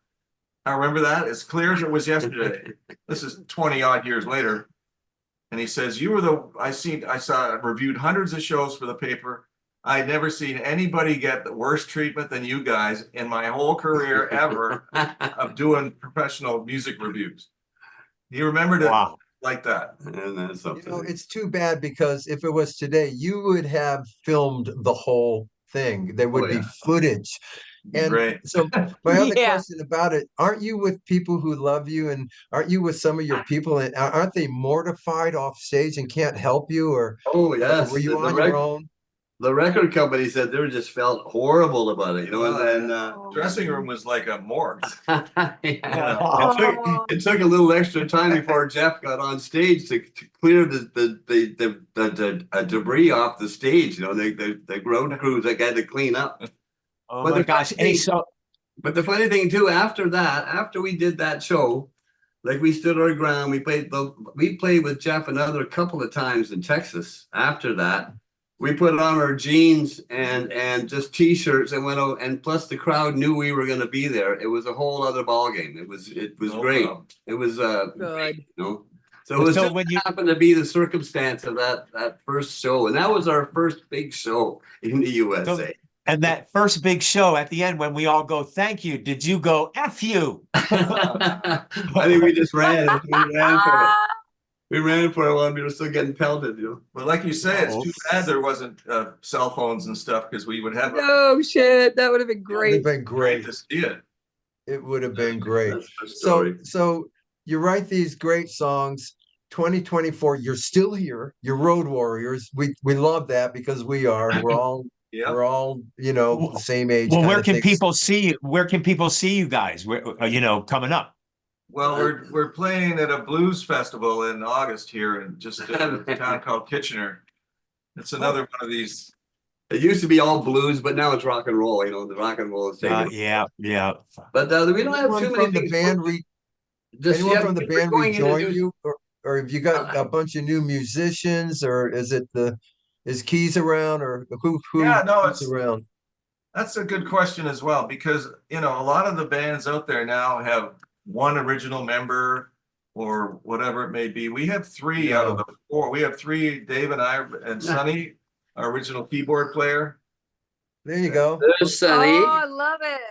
"I remember that as clear as it was yesterday." This is 20 odd years later. And he says, "You were I reviewed hundreds of shows for the paper. I'd never seen anybody get the worst treatment than you guys in my whole career ever of doing professional music reviews." He remembered it Wow. like that. And that's You know, something. it's too bad because if it was today, you would have filmed the whole thing. There would Oh, be yeah. footage. And Great. so my other Yeah. question about it, aren't you with people who love you and aren't you with some of your people and aren't they mortified off stage and can't help you Oh, or yes. were you on your own? The record company said they just felt horrible about it, you know, Oh, and then Dressing room was like a morgue. yeah. Oh. It took a little extra time before Jeff got on stage to clear the debris off the stage. You know, the road crews that had to clean up. Oh But my the gosh. funny Hey, thing- so But the funny thing too, after that, after we did that show, like we stood our ground, we played with Jeff another couple of times in Texas. After that, we put on our jeans and just t-shirts and went out, and plus the crowd knew we were going to be there. It was a whole other ball game. It was No great. problem. It was Good. you know. So it was So just when you happened to be the circumstance of that first show, and that was our first big show in the USA. and that first big show at the end when we all go, thank you. Did you go F you? I think we just ran it. We ran for it. We ran for a while. We were still getting pelted, you know. But like you say, it's Oh. too bad there wasn't cell phones and stuff because we would have No shit. That would have been It would have great. been great great. to see it. It would have been great. That's the So story. so you write these great songs. 2024, you're still here. You're road warriors. We love that because we are. Yeah. We're all, you know, the same age Well, kind where of can thing. people see you? Where can people see you guys? Where, you know, coming up? Well, we're playing at a blues festival in August here in just a town called Kitchener. It's another one of these. It used to be all blues, but now it's rock and roll. You know, the rock and roll is taking over. Yeah. But we don't have Anyone too many from the things. band anyone Yeah, from the we're band going in to rejoin do- you or have you got a bunch of new musicians or is Keys around or Yeah, no, who's around? That's a good question as well, because you know, a lot of the bands out there now have one original member or whatever it may be. We have three out of the four. We have three, Dave and I and Sonny, our original keyboard player. There you go. There's Sonny. Oh, I love it.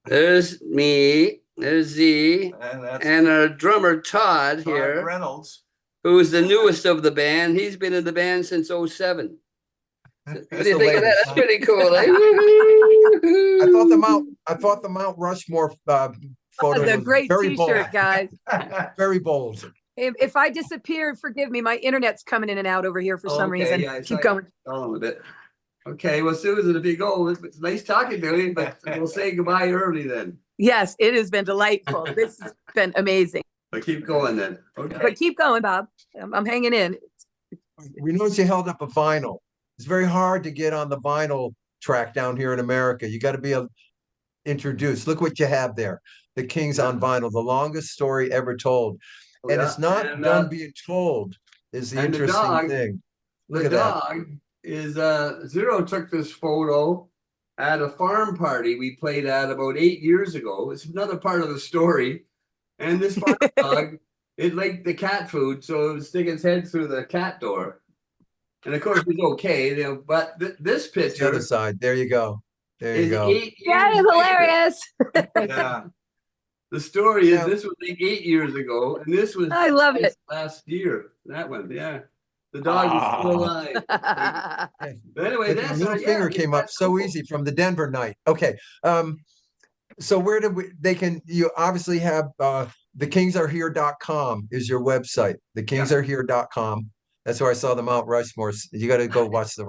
There's me. There's Z. And that's And our drummer Todd Todd here, Reynolds. who's the newest of the band. He's been in the band since '07. What He's do you the think of that? latest. That's pretty cool. Eh? I thought the Mount Rushmore photo That's a was great very bold. t-shirt, guys. Very bold. If I disappear, forgive me. My internet's coming in and out over here for some Okay, reason. yeah, it's Keep like- going. Tell him a bit. Okay, well, Susan, if you go, it's nice talking to you, but we'll say goodbye early then. Yes, it has been delightful. This has been amazing. But keep going then. Okay. But keep going, Bob. I'm hanging in. We noticed you held up a vinyl. It's very hard to get on the vinyl track down here in America. You got to be introduced. Look what you have there. The Kings on vinyl, the longest story ever told. Oh, And yeah. it's not And, done being told is the and the interesting dog- thing. Look The at that. dog is Zero took this photo at a farm party we played at about 8 years ago. It's another part of the story. And this farm dog, it liked the cat food, so it would stick its head through the cat door. And of course, it's okay, you know, but this It's the picture other side. There you go. There you is go. 8 That years is later. hilarious. Yeah. The story is Yeah. this was like 8 years ago, and this was I love it. last year. That one, yeah. The dog is still alive. But anyway, But the that's middle finger came up so easy from the Denver night. Okay. So where did you obviously have thekingsarehere.com is your website. Thekingsarehere.com. That's where I saw the Mount Rushmore. You got to go watch the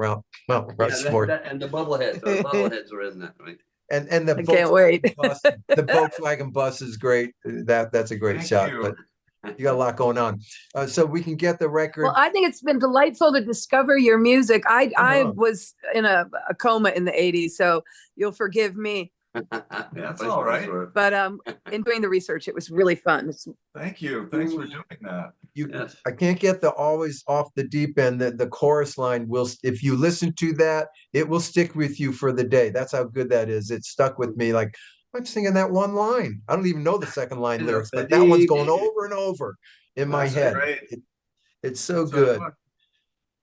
Mount Rushmore. And the bubbleheads. Our bubbleheads are in that, right? And the I can't wait. bus, the Volkswagen bus is great. That's a great Thank shot. you. But you got a lot going on. So we can get the record. Well, I think it's been delightful to discover your music. I Uh-huh. was in a coma in the 80s, so you'll forgive me. That's all right. But in doing the research, it was really fun. Thank you. Thanks for doing that. Yes. I can't get the always off the deep end. The chorus line will, if you listen to that, it will stick with you for the day. That's how good that is. It stuck with me. Like I'm singing that one line. I don't even know the second line lyrics, but that one's going over and over in my That's head. great. It's so So good. look,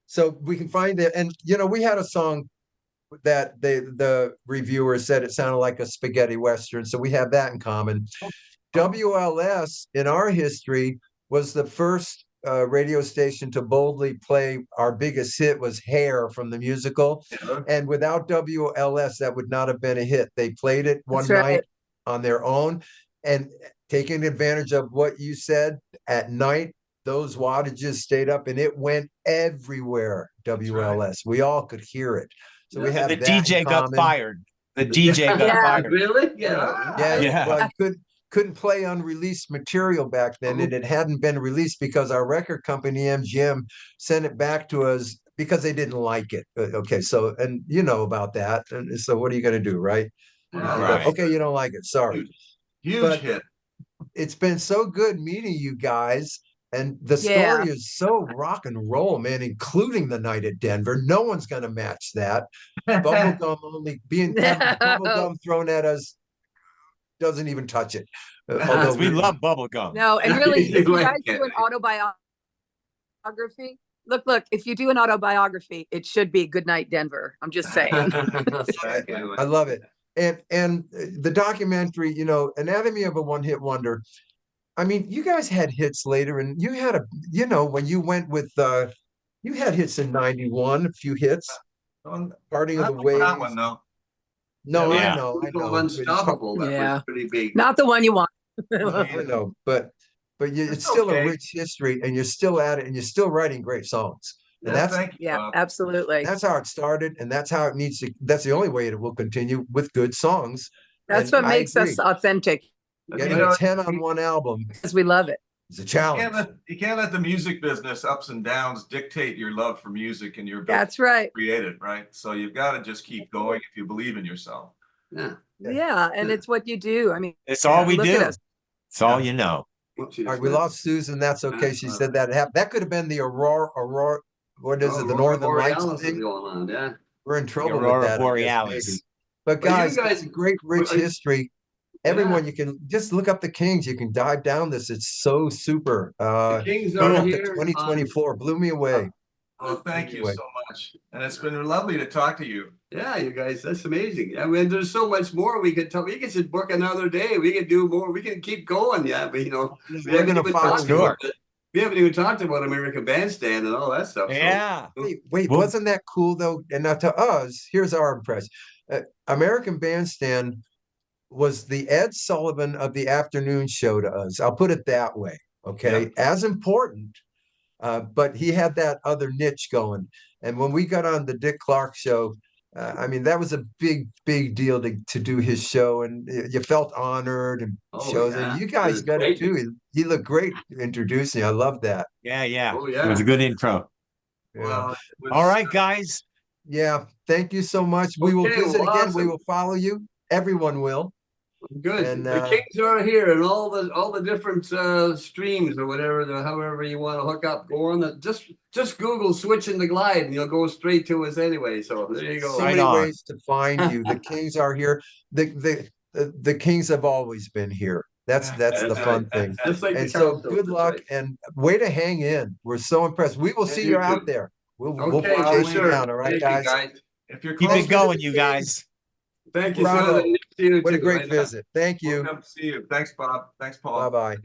So we can find it. And you know, we had a song that the reviewers said it sounded like a spaghetti western. So we have that in common. WLS in our history was the first radio station to boldly play our biggest hit was Hair from the musical. Yeah. And without WLS, that would not have been a hit. They played it one That's right. night on their own, and taking advantage of what you said at night, those wattages stayed up and it went everywhere. WLS. We all could hear it. So we Yeah. have The that in DJ got common. fired. The DJ got Yeah. fired. Really? Yeah. Yeah, Yeah. well, you couldn't play unreleased material back then, and it hadn't been released because our record company, MGM, sent it back to us because they didn't like it. Okay, so, and you know about that. And so what are you going to do, right? Wow, Right. that's Okay, you don't like it. Sorry. huge But hit. it's been so good meeting you guys. And the Yeah. story is so rock and roll, man, including the night at Denver. No one's going to match that. Bubblegum only being bubblegum thrown at us doesn't even touch it. Although We love bubblegum. No, and really, You if you like guys it. do an autobiography, look, if you do an autobiography, it should be Goodnight Denver. I'm just saying. I love it. And the documentary, you know, Anatomy of a One-Hit Wonder. I mean, you guys had hits later, and you had you know, when you went with you had hits in 91, a few hits. Parting of the Not Waves. that one, though. No, Yeah. I know. Unstoppable. That Yeah. was pretty big. Not the one you want. I know, but it's It's still a okay. rich history, and you're still at it, and you're still writing great songs. And Yeah, that's thank you, Yeah, Bob. absolutely. that's how it started, and that's how it needs to. That's the only way it will continue with good songs. That's And what I makes us agree. authentic, Getting You know, a 10 on one album because we love it. is a You challenge. can't let the music business ups and downs dictate your love for music and your ability That's right. to create it, right? So you've got to just keep going if you believe in yourself. Yeah. Yeah, and it's what you do. I mean, It's all we look at do. us. It's all you know. All right, we lost Susan. That's okay. She said that happened. That could have been the Aurora. What is it? The Northern Lights thing. Going on, yeah. We're in trouble with Aurora that, I guess, Borealis. maybe. But But you guys, guys- it's a great, rich are you- history. Everyone, you can just look up the Kings. You can dive down this. It's so super. The Kings Going are up to here. 2024 blew me away. Well, thank you Anyway. so much. And it's been lovely to talk to you. Yeah, you guys, that's amazing. I mean, there's so much more we could tell. We could just book another day. We could do more. We can keep going. Yeah, but you know, we We're haven't gonna even follow talked you. about it. We haven't even talked about American Bandstand and all that stuff. so- Yeah. Wait, Well- wasn't that cool though? And now to us, here's our impression. American Bandstand was the Ed Sullivan of the afternoon show to us. I'll put it that way. Okay. As important, but he had that other niche going. And when we got on the Dick Clark show, I mean, that was a big deal to do his show, and you felt honored and Oh, shows. yeah. And you guys got it too. He looked great introducing. I love that. Yeah, yeah. Oh, It yeah. was a good intro. Yeah. Well, it was, All right, guys. Yeah. Thank you so much. We will Okay, visit well, again. We awesome. will follow you. Everyone will. Good. And, The Kings are here, and all the different streams or whatever, however you want to hook up. Go on the just Google "switching the glide" and you'll go straight to us anyway. So there you go. So Right many on. ways to find you. The Kings are here. The Kings have always been here. That's the That's fun right. thing. Just like And the so Cowsills, good that's luck right. and way to hang in. We're so impressed. We will And see you you too. out there. We'll Okay, be for chasing you sure. down. All right, Thank you, guys. if you're Keep close it going, you guys. Thank you, Bravo. sir. You What a too. great Right on. visit. Thank we'll you. come see you. Thanks, Bob. Thanks, Paul. Bye-bye.